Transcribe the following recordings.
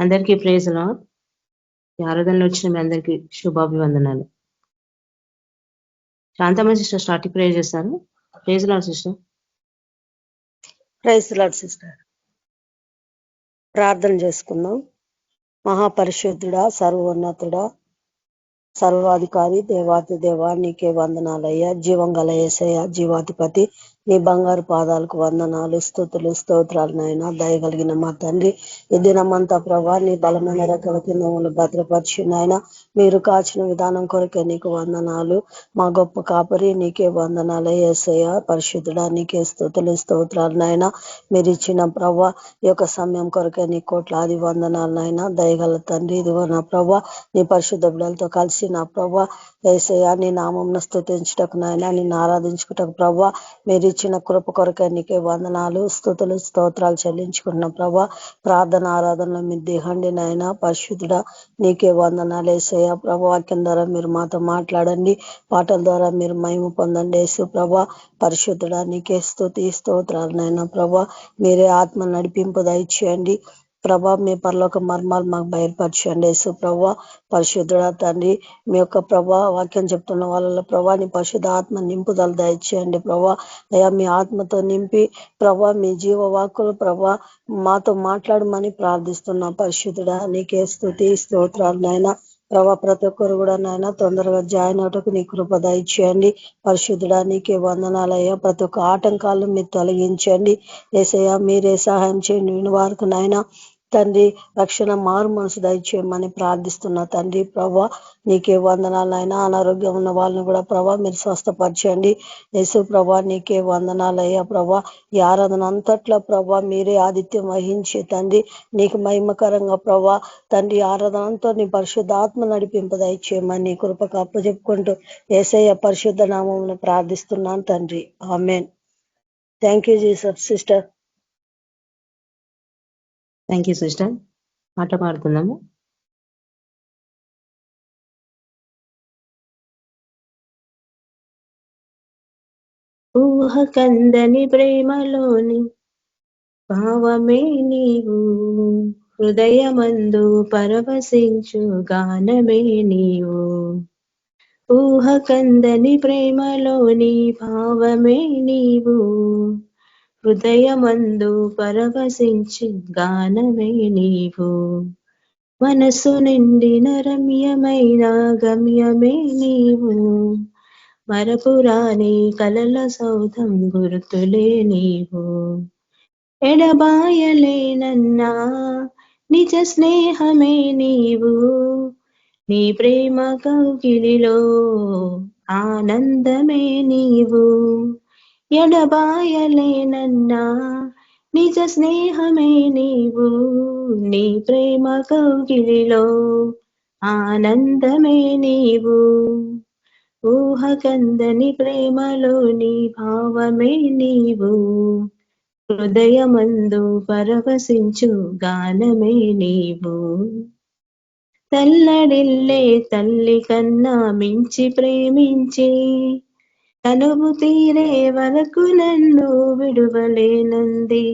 అందరికీ praise lord. ఈ ఆరాధనలో వచ్చిన మీ అందరికీ శుభాభివందనాలు. శాంతమ్మ సిస్టర్ స్టార్టింగ్ ప్రేయర్ చేస్తారు. Praise lord sister. Praise lord sister. ప్రార్థన చేసుకుందాం. మహాపరిశుద్ధుడా, సర్వోన్నతుడా, సర్వాధికారి, దేవాతి దేవా, నీకే వందనాలయ్యా. జీవం గల యేసయ్య, జీవాధిపతి, నీ బంగారు పాదాలకు వందనాలు, స్తుతులు, స్తోత్రాలు నాయన. దయగలిగిన మా తండ్రి, ఈ దినమంతా ప్రభా నీ బలమైన రెక్కల కింద మమ్మల్ని భద్రపరిచి నాయన, మీరు కాచిన విధానం కొరకే నీకు వందనాలు. మా గొప్ప కాపరి నీకే వందనాలు యేసయ్య. పరిశుద్ధుడా, నీకే స్తుతులు, స్తోత్రాలు నాయన. మీరు ఇచ్చిన ప్రభా ఈ యొక్క సమయం కొరకే నీ కోట్లాది వందనాలు నాయన. దయగల తండ్రి, ఇదిగో నా ప్రభా నీ పరిశుద్ధ బిడ్డలతో కలిసి నా ప్రభా యేసయ్య నీ నామం స్తుతించుటకు నాయన, నిన్ను ఆరాధించుటకు ప్రభా మీరు ఇచ్చిన కృప కొరకే నీకే వందనాలు, స్తుతులు, స్తోత్రాలు చెల్లించుకున్న ప్రభా. ప్రార్థన ఆరాధనలో మీరు దిగండి నాయన. పరిశుద్ధుడా, నీకే వందనాలు యేసయ్య. ప్రభా వాక్యం ద్వారా మీరు మాతో మాట్లాడండి, పాటల ద్వారా మీరు మహిమ పొందండి యేసు ప్రభా. పరిశుద్ధుడా, నీకే స్తుతి స్తోత్రాలు నాయన. ప్రభా మీరే ఆత్మ నడిపింపు దయచేయండి ప్రభా. మీ పరలోక మర్మాలు మాకు బయలుపరచండి యేసు ప్రభా. పరిశుద్ధుడా తండ్రి, మీ యొక్క ప్రభా వాక్యం చెప్తున్న వాళ్ళ ప్రభా నీ పరిశుద్ధ ఆత్మ నింపుదల దయచేయండి ప్రభా. అయ్యా మీ ఆత్మతో నింపి ప్రభా మీ జీవవాక్కులు ప్రభా మాతో మాట్లాడమని ప్రార్థిస్తున్నా. పరిశుద్ధుడా, నీకే స్తుతి స్తోత్రాలు నాయన. ప్రభా ప్రతి ఒక్కరు కూడా నాయన తొందరగా జాయిన్ అవటకు నీ కృప దయచేయండి. పరిశుద్ధుడా, నీకే వందనాలయ్యా. ప్రతి ఒక్క ఆటంకాలను మీరు తొలగించండి యేసయ్య. మీరే సహాయం చేయండి విని వారికి నాయన. తండ్రి రక్షణ మారు మనసు దయచేయమని ప్రార్థిస్తున్నా తండ్రి. ప్రభా నీకే వందనాలు అయినా. అనారోగ్యం ఉన్న వాళ్ళని కూడా ప్రభా మీరు స్వస్థపరచండి యేసు ప్రభా. నీకే వందనాలయ్యా ప్రభా. ఈ ఆరాధన అంతట్లో ప్రభా మీరే ఆతిథ్యం వహించి తండ్రి నీకు మహిమకరంగా ప్రభా తండ్రి ఆరాధన అంతా నీ పరిశుద్ధ ఆత్మ నడిపింపు దయచేయమని నీ కృపకు అప్పచెప్పుకుంటూ యేసయ్య పరిశుద్ధ నామమును ప్రార్థిస్తున్నాను తండ్రి. ఆమేన్. Thank you Jesus. Sister. Thank you sister. పాట పాడుతున్నాము. ఊహ కందని ప్రేమలోని భావమే నీవు, హృదయమందు పరవశించు గానమే నీవు. ఊహ కందని ప్రేమలోని భావమే నీవు, హృదయమందు పరవశించు గానమే నీవు. మనసు నిండిన రమ్యమైన గమ్యమే నీవు, మరపురాని కలల సౌధం గుర్తులే నీవు. ఎడబాయలేనన్నా నిజ స్నేహమే నీవు, నీ ప్రేమ కౌగిలిలో ఆనందమే నీవు. ఎడబాయలేనన్నా నిజ స్నేహమే నీవు, నీ ప్రేమ కౌగిలిలో ఆనందమే నీవు. ఊహ కందని ప్రేమలోని భావమే నీవు, హృదయమందు పరవశించు గానమే నీవు. తల్లడిల్లే తల్లి కన్నా మించి ప్రేమించి తనువు తీరే వరకు నన్ను విడువలేనంది.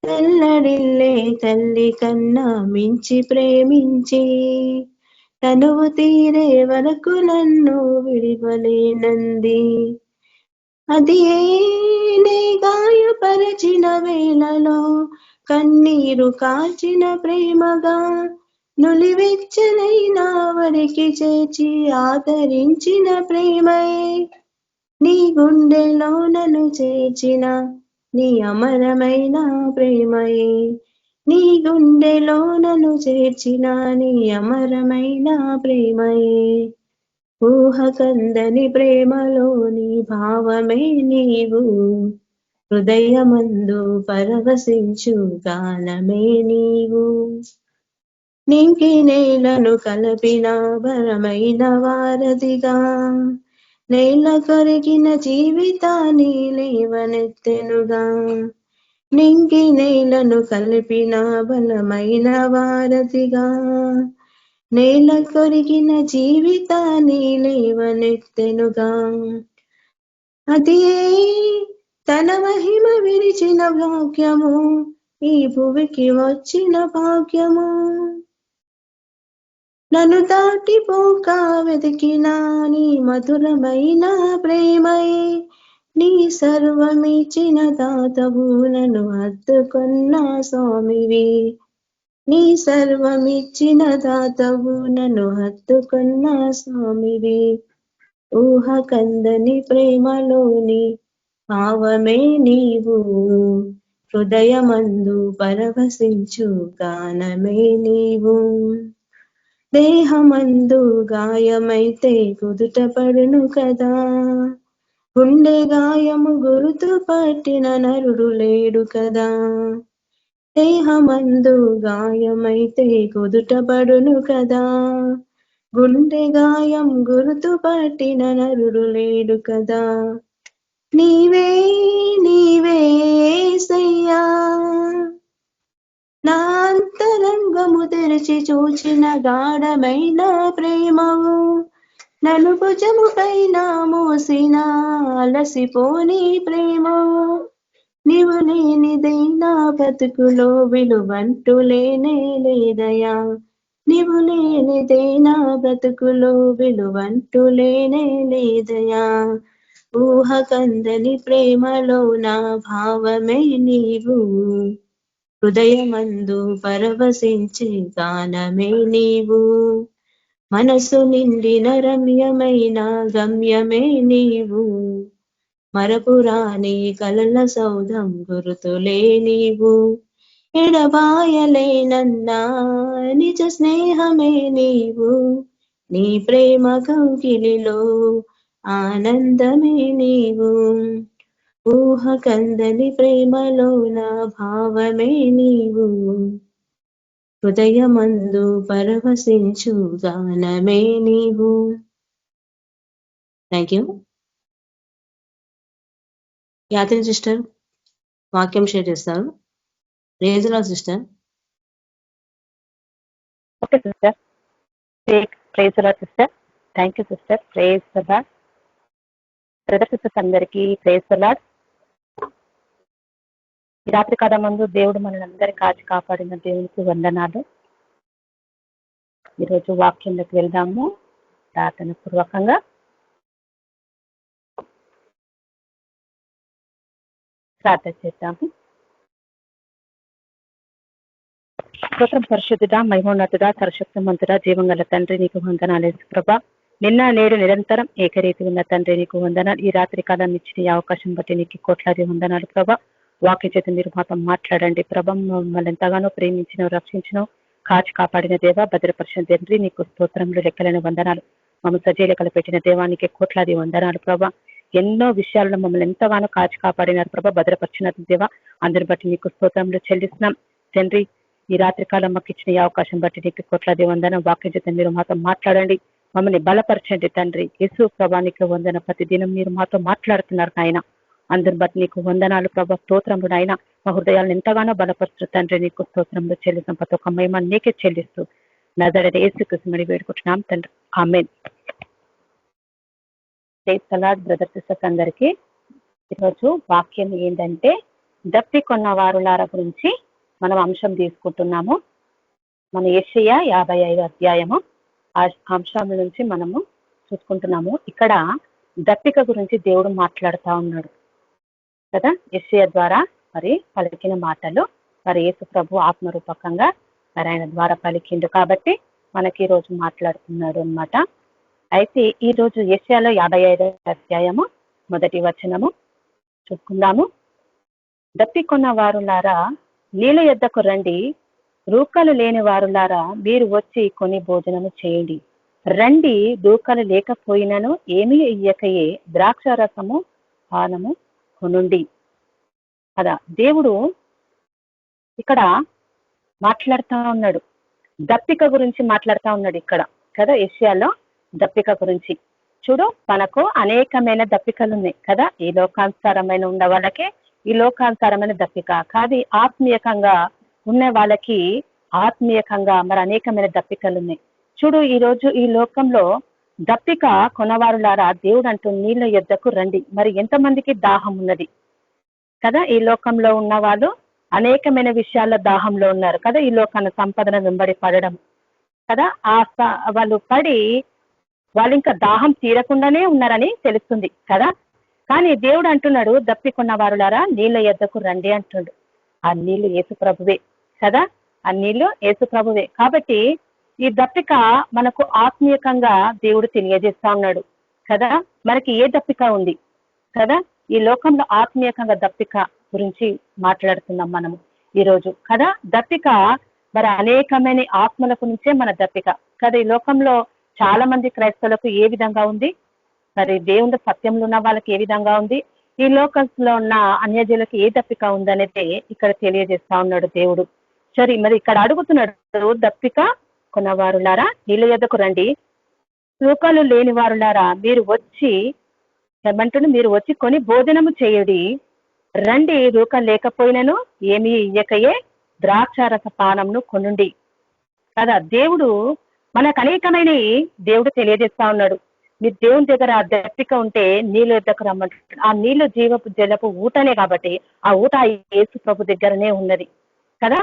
తల్లడిల్లే తల్లి కన్నా మించి ప్రేమించి తనువు తీరే వరకు నన్ను విడువలేనంది. అది నే గాయపరచిన వేళలో కన్నీరు కాల్చిన ప్రేమగా నులివెచ్చనైన వడికి చేర్చి ఆదరించిన ప్రేమయే. నీ గుండెలో నన్ను చేర్చిన నీ అమరమైన ప్రేమయే. నీ గుండెలో నన్ను చేర్చిన నీ అమరమైన ప్రేమయే. ఊహ కందని ప్రేమలోని భావమే నీవు, హృదయమందు పరవశించు గానమే నీవు. నింగి నేలను కలిపిన బలమైన వారధిగా నేల కొరిగిన జీవితాన్ని లేవనెత్తెనుగా. నింగి నేలను కలిపిన బలమైన వారధిగా నేల కొరిగిన జీవితాన్ని లేవనెత్తెనుగా. అది తన మహిమ విరిచిన వాక్యము ఈ భువికి వచ్చిన భాగ్యము. నన్ను దాటిపోక వెతికిన నీ మధురమైన ప్రేమయే, నీ సర్వమిచ్చిన దాతవు, నన్ను హత్తుకున్న స్వామివి. నీ సర్వమిచ్చిన దాతవు, నన్ను హత్తుకున్న స్వామివి. ఊహ కందని ప్రేమలోని భావమే నీవు, హృదయమందు పరవశించు గానమే నీవు. దేహమందు గాయమైతే కుదుట పడును కదా, గుండె గాయము గురుతు పట్టిన నరుడు లేడు కదా. దేహమందు గాయమైతే కుదుట పడును కదా, గుండె గాయం గురుతు పట్టిన నరుడు లేడు కదా. నీవే నీవే యేసయ్యా, నా అంతరంగము తెరిచి చూచిన గాఢమైన ప్రేమవు, నన్ను భుజము పైన మోసిన అలసిపోని ప్రేమవు. నీవు లేనిదైనా బ్రతుకులో విలువంటూ లేనే లేదయా, నీవు లేనిదైనా బ్రతుకులో విలువంటూ లేనే లేదయా. ఊహ కందని ప్రేమలో నా భావమే నీవు, హృదయమందు పరవశించే గానమే నీవు. మనసు నిండిన రమ్యమైన గమ్యమే నీవు, మరపురాని కలల సౌధం గురుతులే నీవు. ఎడబాయలేనన్నా నిజ స్నేహమే నీవు, నీ ప్రేమ కౌగిలిలో ఆనందమే నీవు. ఊహ కందని ప్రేమలో నా భావమే నీవు, హృదయమందు పరవశించు గానమే నీవు. Thank you. యాత్రి సిస్టర్ వాక్యం షేర్ చేస్తారు. Rejula sister. Okay sister, praise the lord sister. Thank you sister. Praise the lord. Brother sisters అందరికీ ప్రైజ్ ది లార్డ్. ఈ రాత్రి కాలం ముందు దేవుడు మనల్ని అందరి కాచి కాపాడిన దేవునికి వందనాలు. ఈరోజు వాక్యంలోకి వెళ్దాము ప్రార్థన పూర్వకంగా. ప్రార్థన చేద్దాము. స్తోత్రం పరిశుద్ధుడా, మహిమోన్నతుడా, సర్వశక్తిమంతుడా, జీవంగల తండ్రి నీకు వందనాలు ప్రభా. నిన్న నేడు నిరంతరం ఏకరీతి ఉన్న తండ్రి నీకు వందనాలు. ఈ రాత్రి కాలం ఇచ్చిన ఈ అవకాశం బట్టి నీకు కోట్లాది వందనాలు ప్రభా. వాక్య చేత మీరు మాతో మాట్లాడండి ప్రభా. మమ్మల్ని ఎంతగానో ప్రేమించిన, రక్షించిన, కాచి కాపాడిన దేవ, భద్రపరిచిన తండ్రి నీకు స్తోత్రంలో లెక్కలేని వందనాలు. మమ్మల్ని సజీలకలు పెట్టిన దేవానికి కోట్లాది వందనాలు ప్రభా. ఎన్నో విషయాలను మమ్మల్ని ఎంతగానో కాచి కాపాడినారు ప్రభా, భద్రపరిచిన దేవ. అందరి బట్టి నీకు స్తోత్రంలో చెల్లిస్తున్నాం తండ్రి. ఈ రాత్రి కాలం మాకు ఇచ్చిన ఈ అవకాశం బట్టి నీకు కోట్లాది వందనం. వాక్యం చేత మీరు మాతో మాట్లాడండి, మమ్మల్ని బలపరచండి తండ్రి. యేసు ప్రభానికి వందన. ప్రతిదినం మీరు మాతో మాట్లాడుతున్నారు నాయన. అందరి బట్టి నీకు వందనాలు ప్రభా, స్తోత్రముడు ఆయన. మా హృదయాలను ఎంతగానో బలపరుస్తూ తండ్రి నీకు స్తోత్రంలో చెల్లిస్తాం. ప్రతి ఒక్క మహిమ నీకే చెల్లిస్తూ నజరేయుడైన యేసుక్రీస్తుని వేడుకుంటున్నాం తండ్రి, ఆమేన్. Praise the lord. Brother sisters అందరికీ ఈరోజు వాక్యం ఏంటంటే దప్పి కొన్న వారులార గురించి మనం అంశం తీసుకుంటున్నాము. మన యెషయా 55 అధ్యాయము ఆ అంశం నుంచి మనము చూసుకుంటున్నాము. ఇక్కడ దప్పిక గురించి దేవుడు మాట్లాడుతూ ఉన్నాడు కదా. యెషయా ద్వారా మరి పలికిన మాటలు మరి యేసు ప్రభు ఆత్మరూపకంగా మరి ఆయన ద్వారా పలికిండు కాబట్టి మనకి ఈ రోజు మాట్లాడుతున్నాడు అన్నమాట. అయితే ఈ రోజు యెషయాలో 55 అధ్యాయము మొదటి వచనము చూసుకుందాము. దప్పికొన్న వారులారా నీళ్ళ యొద్దకు రండి, రూకలు లేని వారులారా మీరు వచ్చి కొని భోజనము చేయండి. రండి, రూకలు లేకపోయినను ఏమీ ఇయ్యకయే ద్రాక్ష రసము పానము కొనుండి. కదా దేవుడు ఇక్కడ మాట్లాడుతూ ఉన్నాడు, దప్పిక గురించి మాట్లాడుతూ ఉన్నాడు ఇక్కడ కదా. యెషయాలో దప్పిక గురించి చూడు, మనకు అనేకమైన దప్పికలు ఉన్నాయి కదా. ఈ లోకానుసారమైన ఉన్న వాళ్ళకి ఈ లోకానుసారమైన దప్పిక కాదు, ఆత్మీయకంగా ఉన్న వాళ్ళకి ఆత్మీయకంగా మరి అనేకమైన దప్పికలు ఉన్నాయి. చూడు, ఈ రోజు ఈ లోకంలో దప్పిక కొనవారులారా దేవుడు అంటూ నీళ్ళ యొద్దకు రండి. మరి ఎంతమందికి దాహం ఉన్నది కదా. ఈ లోకంలో ఉన్న వాళ్ళు అనేకమైన విషయాల దాహంలో ఉన్నారు కదా, ఈ లోకాన్ని సంపదన వెంబడి పడడం కదా, వాళ్ళు పడి వాళ్ళు ఇంకా దాహం తీరకుండానే ఉన్నారని తెలుస్తుంది కదా. కానీ దేవుడు అంటున్నాడు, దప్పికొన్న వారులారా నీళ్ళ యొద్దకు రండి అంటున్నాడు. ఆ నీళ్లు యేసు ప్రభువే కదా, ఆ నీళ్లు యేసు ప్రభువే. కాబట్టి ఈ దప్పిక మనకు ఆత్మీయకంగా దేవుడు తెలియజేస్తా ఉన్నాడు కదా. మనకి ఏ దప్పిక ఉంది కదా, ఈ లోకంలో ఆత్మీయకంగా దప్పిక గురించి మాట్లాడుతున్నాం మనము ఈరోజు కదా. దప్పిక మరి అనేకమైన ఆత్మలకు నుంచే మన దప్పిక కదా. ఈ లోకంలో చాలా మంది క్రైస్తవులకు ఏ విధంగా ఉంది, మరి దేవుని సత్యంలో ఉన్న వాళ్ళకి ఏ విధంగా ఉంది, ఈ లోకంలో ఉన్న అన్యజనులకు ఏ దప్పిక ఉందనేది ఇక్కడ తెలియజేస్తా ఉన్నాడు దేవుడు. సరే, మరి ఇక్కడ అడుగుతున్నాడు, దప్పిక కొన్నవారులారా నీళ్ళ యొద్దకు రండి, తూకాలు లేని వారులారా మీరు వచ్చి ఏమంటున్నా, మీరు వచ్చి కొని భోజనము చేయుడి. రండి, రూకం లేకపోయినను ఏమీ ఇయ్యకయే ద్రాక్షారస పానంను కొనుండి కదా. దేవుడు మనకు అనేకమైన దేవుడు తెలియజేస్తా ఉన్నాడు. మీరు దేవుని దగ్గర ఆ దప్పిక ఉంటే నీళ్ళ యొద్దకు రమ్మంటాడు. ఆ నీళ్లు జీవపు జలపు ఊటనే కాబట్టి ఆ ఊట యేసు ప్రభు దగ్గరనే ఉన్నది కదా.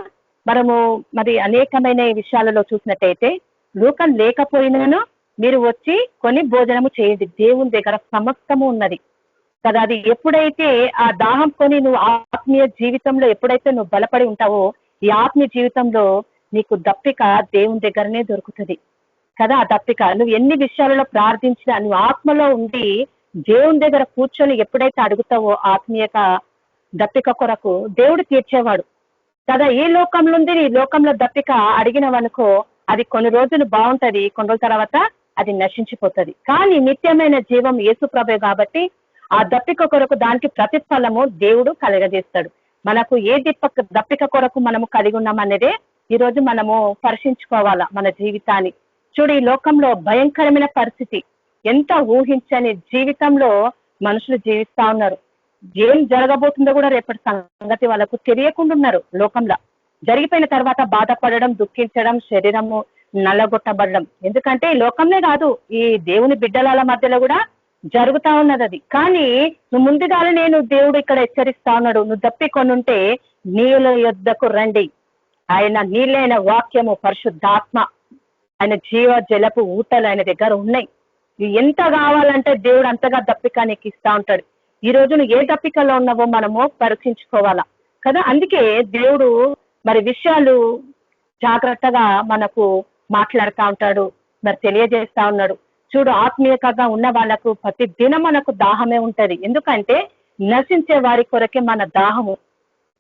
మనము మరి అనేకమైన విషయాలలో చూసినట్టయితే లోకం లేకపోయినాను మీరు వచ్చి కొని భోజనము చేయండి. దేవుని దగ్గర సమస్తము ఉన్నది కదా. అది ఎప్పుడైతే ఆ దాహం కొని నువ్వు ఆత్మీయ జీవితంలో ఎప్పుడైతే నువ్వు బలపడి ఉంటావో, ఈ ఆత్మీయ జీవితంలో నీకు దప్పిక దేవుని దగ్గరనే దొరుకుతుంది కదా. ఆ దప్పిక నువ్వు ఎన్ని విషయాలలో ప్రార్థించినా నువ్వు ఆత్మలో ఉండి దేవుని దగ్గర కూర్చొని ఎప్పుడైతే అడుగుతావో ఆత్మీయత దప్పిక కొరకు దేవుడు తీర్చేవాడు కదా. ఈ లోకంలో ఉంది, ఈ లోకంలో దప్పిక అడిగినవనుకో అది కొన్ని రోజులు బాగుంటది, కొన్ని రోజుల తర్వాత అది నశించిపోతుంది. కానీ నిత్యమైన జీవం యేసు ప్రభే కాబట్టి ఆ దప్పిక కొరకు దానికి ప్రతిఫలము దేవుడు కలగజేస్తాడు. మనకు ఏ దప్పిక కొరకు మనము కలిగి ఉన్నామనేదే ఈ రోజు మనము పరిశీలించుకోవాలా మన జీవితాన్ని. చూడు, ఈ లోకంలో భయంకరమైన పరిస్థితి, ఎంత ఊహించని జీవితంలో మనుషులు జీవిస్తా ఉన్నారు. ఏం జరగబోతుందో కూడా రేపటి సంగతి వాళ్ళకు తెలియకుండా ఉన్నారు. లోకంలో జరిగిపోయిన తర్వాత బాధపడడం, దుఃఖించడం, శరీరము నల్లగొట్టబడడం. ఎందుకంటే ఈ లోకంలో కాదు, ఈ దేవుని బిడ్డల మధ్యలో కూడా జరుగుతా ఉన్నది అది. కానీ నువ్వు ముందుగానే నేను దేవుడు ఇక్కడ హెచ్చరిస్తా ఉన్నాడు, నువ్వు దప్పికొనుంటే నీళ్ళ యొద్దకు రండి. ఆయన నీళ్ళైన వాక్యము, పరిశుద్ధాత్మ, ఆయన జీవ జలపు ఊటలు ఆయన దగ్గర ఉన్నాయి. ఎంత కావాలంటే దేవుడు అంతగా దప్పిక నీకు ఇస్తా ఉంటాడు. ఈ రోజు నువ్వు ఏ దప్పికలో ఉన్నావో మనము పరీక్షించుకోవాలా కదా. అందుకే దేవుడు మరి విషయాలు జాగ్రత్తగా మనకు మాట్లాడుతూ ఉంటాడు, మరి తెలియజేస్తా ఉన్నాడు. చూడు, ఆత్మీయతగా ఉన్న వాళ్ళకు ప్రతి దినం మనకు దాహమే ఉంటది. ఎందుకంటే నశించే వారి కొరకే మన దాహము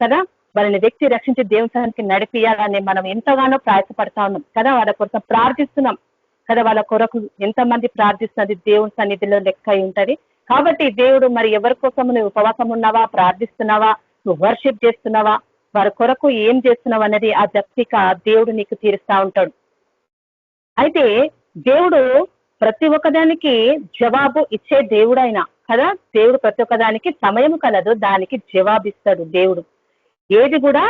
కదా. వాళ్ళని వ్యక్తి రక్షించి దేవునికి నడిపియాలని మనం ఎంతగానో ప్రయాసపడతా ఉన్నాం కదా. వాళ్ళ కోసం ప్రార్థిస్తున్నాం కదా. వాళ్ళ కొరకు ఎంతమంది ప్రార్థిస్తున్నది దేవుని సన్నిధిలో లెక్క అయి ఉంటది. కాబట్టి దేవుడు మరి ఎవరి కోసం నువ్వు ఉపవాసం ఉన్నావా, ప్రార్థిస్తున్నావా, నువ్వు వర్షిప్ చేస్తున్నావా, వారి కొరకు ఏం చేస్తున్నావు అనేది ఆ దప్పిక దేవుడు నీకు తీరుస్తా ఉంటాడు. అయితే దేవుడు ప్రతి ఒక్కదానికి జవాబు ఇచ్చే దేవుడైనా కదా. దేవుడు ప్రతి ఒక్కదానికి సమయం కలదు, దానికి జవాబిస్తాడు దేవుడు. ఏది కూడా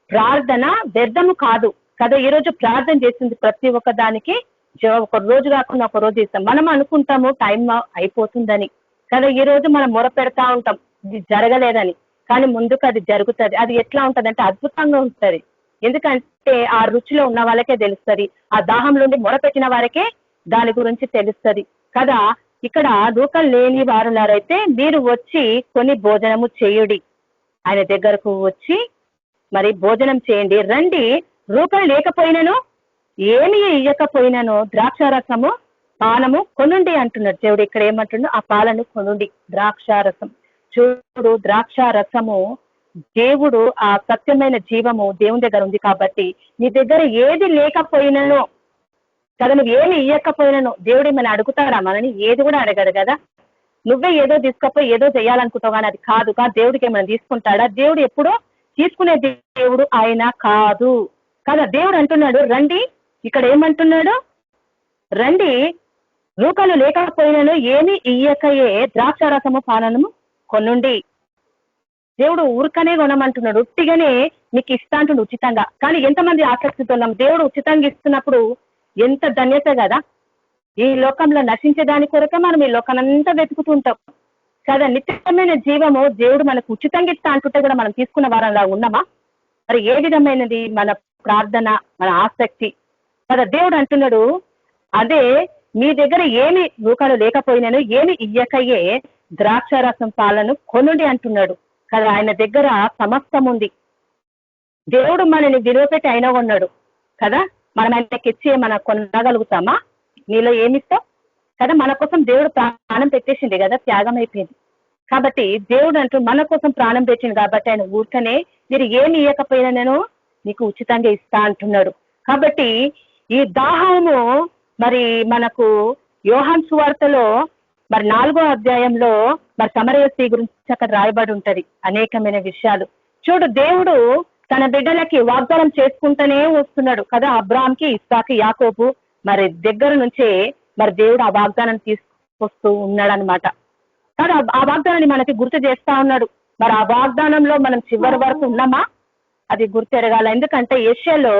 ప్రార్థన వ్యర్థము కాదు కదా. ఈ రోజు ప్రార్థన చేసింది ప్రతి ఒక్క దానికి జవాబు ఒక రోజు కాకుండా ఒక రోజు ఇస్తాం. మనం అనుకుంటాము టైం అయిపోతుందని కదా. ఈ రోజు మనం మొర పెడతా ఉంటాం ఇది జరగలేదని, కానీ ముందుకు అది జరుగుతుంది. అది ఎట్లా ఉంటది అంటే అద్భుతంగా ఉంటుంది. ఎందుకంటే ఆ రుచిలో ఉన్న వాళ్ళకే తెలుస్తుంది, ఆ దాహంలో ఉండి మొరపెట్టిన వారికే దాని గురించి తెలుస్తుంది కదా. ఇక్కడ రూకం లేని వారులారైతే మీరు వచ్చి కొన్ని భోజనము చేయుడి. ఆయన దగ్గరకు వచ్చి మరి భోజనం చేయండి. రండి, రూకం లేకపోయినను ఏమి ఇయ్యకపోయినను ద్రాక్షారసము పానము కొనుండి అంటున్నాడు దేవుడు. ఇక్కడ ఏమంటున్నాడు, ఆ పాలను కొనుండి. ద్రాక్షారసం చూడు, ద్రాక్షారసము దేవుడు ఆ సత్యమైన జీవము దేవుని దగ్గర ఉంది కాబట్టి నీ దగ్గర ఏది లేకపోయినను కదా, నువ్వు ఏమి ఇయ్యకపోయినను దేవుడు మన అడుగుతాడా మనని? ఏది కూడా అడగడు కదా. నువ్వే ఏదో తీసుకపోయి ఏదో చేయాలనుకుంటావు కానీ అది కాదు. దేవుడికి ఏమైనా తీసుకుంటాడా? దేవుడు ఎప్పుడో తీసుకునే దేవుడు ఆయన కాదు కదా. దేవుడు అంటున్నాడు రండి. ఇక్కడ ఏమంటున్నాడు, రండి, రూకలు లేకపోయినను ఏమి ఇయ్యకయే ద్రాక్షారసము పానము కొనుండి. దేవుడు ఊరికనే కొనమంటున్నాడు, ఉట్టిగానే నీకు ఇస్తా అంటుండు ఉచితంగా. కానీ ఎంతమంది ఆసక్తితో ఉన్నాం. దేవుడు ఉచితంగా ఇస్తున్నప్పుడు ఎంత ధన్యత కదా. ఈ లోకంలో నశించే దాని కొరకే మనం ఈ లోకానంతా వెతుకుతుంటాం కదా. నిత్యమైన జీవము దేవుడు మనకు ఉచితంగా ఇస్తా అంటుంటే కూడా మనం తీసుకున్న వారంలా ఉన్నామా? మరి ఏ విధమైనది మన ప్రార్థన, మన ఆసక్తి కదా. దేవుడు అంటున్నాడు, అదే మీ దగ్గర ఏమి రూపాయలు లేకపోయినాను ఏమి ఇయ్యకయ్యే ద్రాక్షారసం పాలను కొనుండి అంటున్నాడు కదా. ఆయన దగ్గర సమస్తం ఉంది. దేవుడు మనని విలువపెట్టి అయినా ఉన్నాడు కదా. మనం ఆయనకి ఇచ్చి మనం కొనగలుగుతామా? నీలో ఏమిస్తాం కదా. మన కోసం దేవుడు ప్రాణం పెట్టేసింది కదా, త్యాగం అయిపోయింది కాబట్టి. దేవుడు అంటూ మన కోసం ప్రాణం పెట్టింది కాబట్టి ఆయన ఊరికనే మీరు ఏమి ఇవ్వకపోయినా నేను నీకు ఉచితంగా ఇస్తా అంటున్నాడు. కాబట్టి ఈ దాహము మరి మనకు యోహాను సువార్తలో మరి 4వ అధ్యాయంలో మరి సమరయ స్త్రీ గురించి అక్కడ రాయబడి ఉంటది అనేకమైన విషయాలు. చూడు, దేవుడు తన బిడ్డలకి వాగ్దానం చేసుకుంటూనే వస్తున్నాడు కదా. అబ్రాహాంకి, ఇస్సాకు, యాకోబు మరి దగ్గర నుంచే మరి దేవుడు ఆ వాగ్దానం తీసుకొస్తూ ఉన్నాడు అనమాట. కానీ ఆ వాగ్దానాన్ని మనకి గుర్తు చేస్తా ఉన్నాడు. మరి ఆ వాగ్దానంలో మనం చివరి వరకు ఉన్నామా అది గుర్తెరగాల. ఎందుకంటే యెషయాలో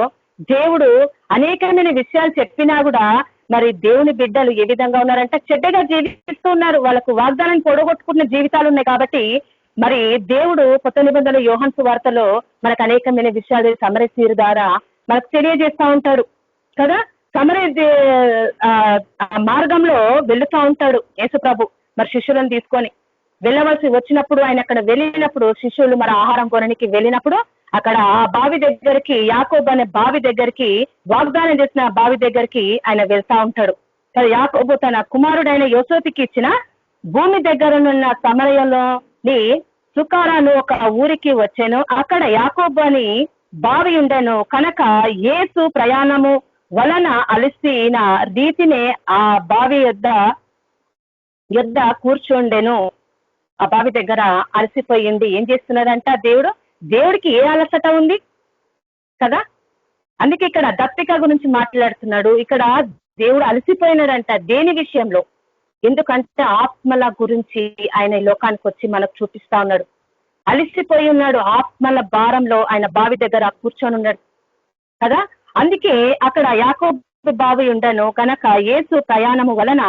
దేవుడు అనేకమైన విషయాలు చెప్పినా కూడా మరి దేవుని బిడ్డలు ఏ విధంగా ఉన్నారంటే చెడ్డగా జీవిస్తూ ఉన్నారు. వాళ్ళకు వాగ్దానాన్ని పొడగొట్టుకున్న జీవితాలు ఉన్నాయి. కాబట్టి మరి దేవుడు కొత్త నిబంధనల యోహాను సువార్తలో మనకు అనేకమైన విషయాలు సమరయ స్త్రీ ద్వారా మనకు తెలియజేస్తా ఉంటాడు కదా. సమరయ మార్గంలో వెళుతూ ఉంటాడు యేసు ప్రభు మరి శిష్యులను తీసుకొని వెళ్ళవలసి వచ్చినప్పుడు, ఆయన అక్కడ వెళ్ళినప్పుడు శిష్యులు మరి ఆహారం కొనడానికి వెళ్ళినప్పుడు అక్కడ ఆ బావి దగ్గరికి, యాకోబు అనే బావి దగ్గరికి, వాగ్దానం చేసిన బావి దగ్గరికి ఆయన వెళ్తా ఉంటాడు. యాకోబు తన కుమారుడైన యోసేపుకి ఇచ్చిన భూమి దగ్గరనున్న సమరయంలోని సుకారాను ఒక ఊరికి వచ్చాను. అక్కడ యాకోబు అని బావి ఉండెను కనుక యేసు ప్రయాణము వలన అలసిన రీతినే ఆ బావి యొద్ద కూర్చుండెను. ఆ బావి దగ్గర అలసిపోయింది. ఏం చేస్తున్నాడంట దేవుడికి ఏ అలసట ఉంది కదా. అందుకే ఇక్కడ దప్పిక గురించి మాట్లాడుతున్నాడు. ఇక్కడ దేవుడు అలసిపోయినాడంట. దేని విషయంలో? ఎందుకంటే ఆత్మల గురించి ఆయన ఈ లోకానికి వచ్చి మనకు చూపిస్తా ఉన్నాడు. అలసిపోయి ఉన్నాడు. ఆత్మల భారంలో ఆయన బావి దగ్గర కూర్చొని ఉన్నాడు కదా. అందుకే అక్కడ యాకోబు బావి ఉండను కనుక యేసు ప్రయాణము వలన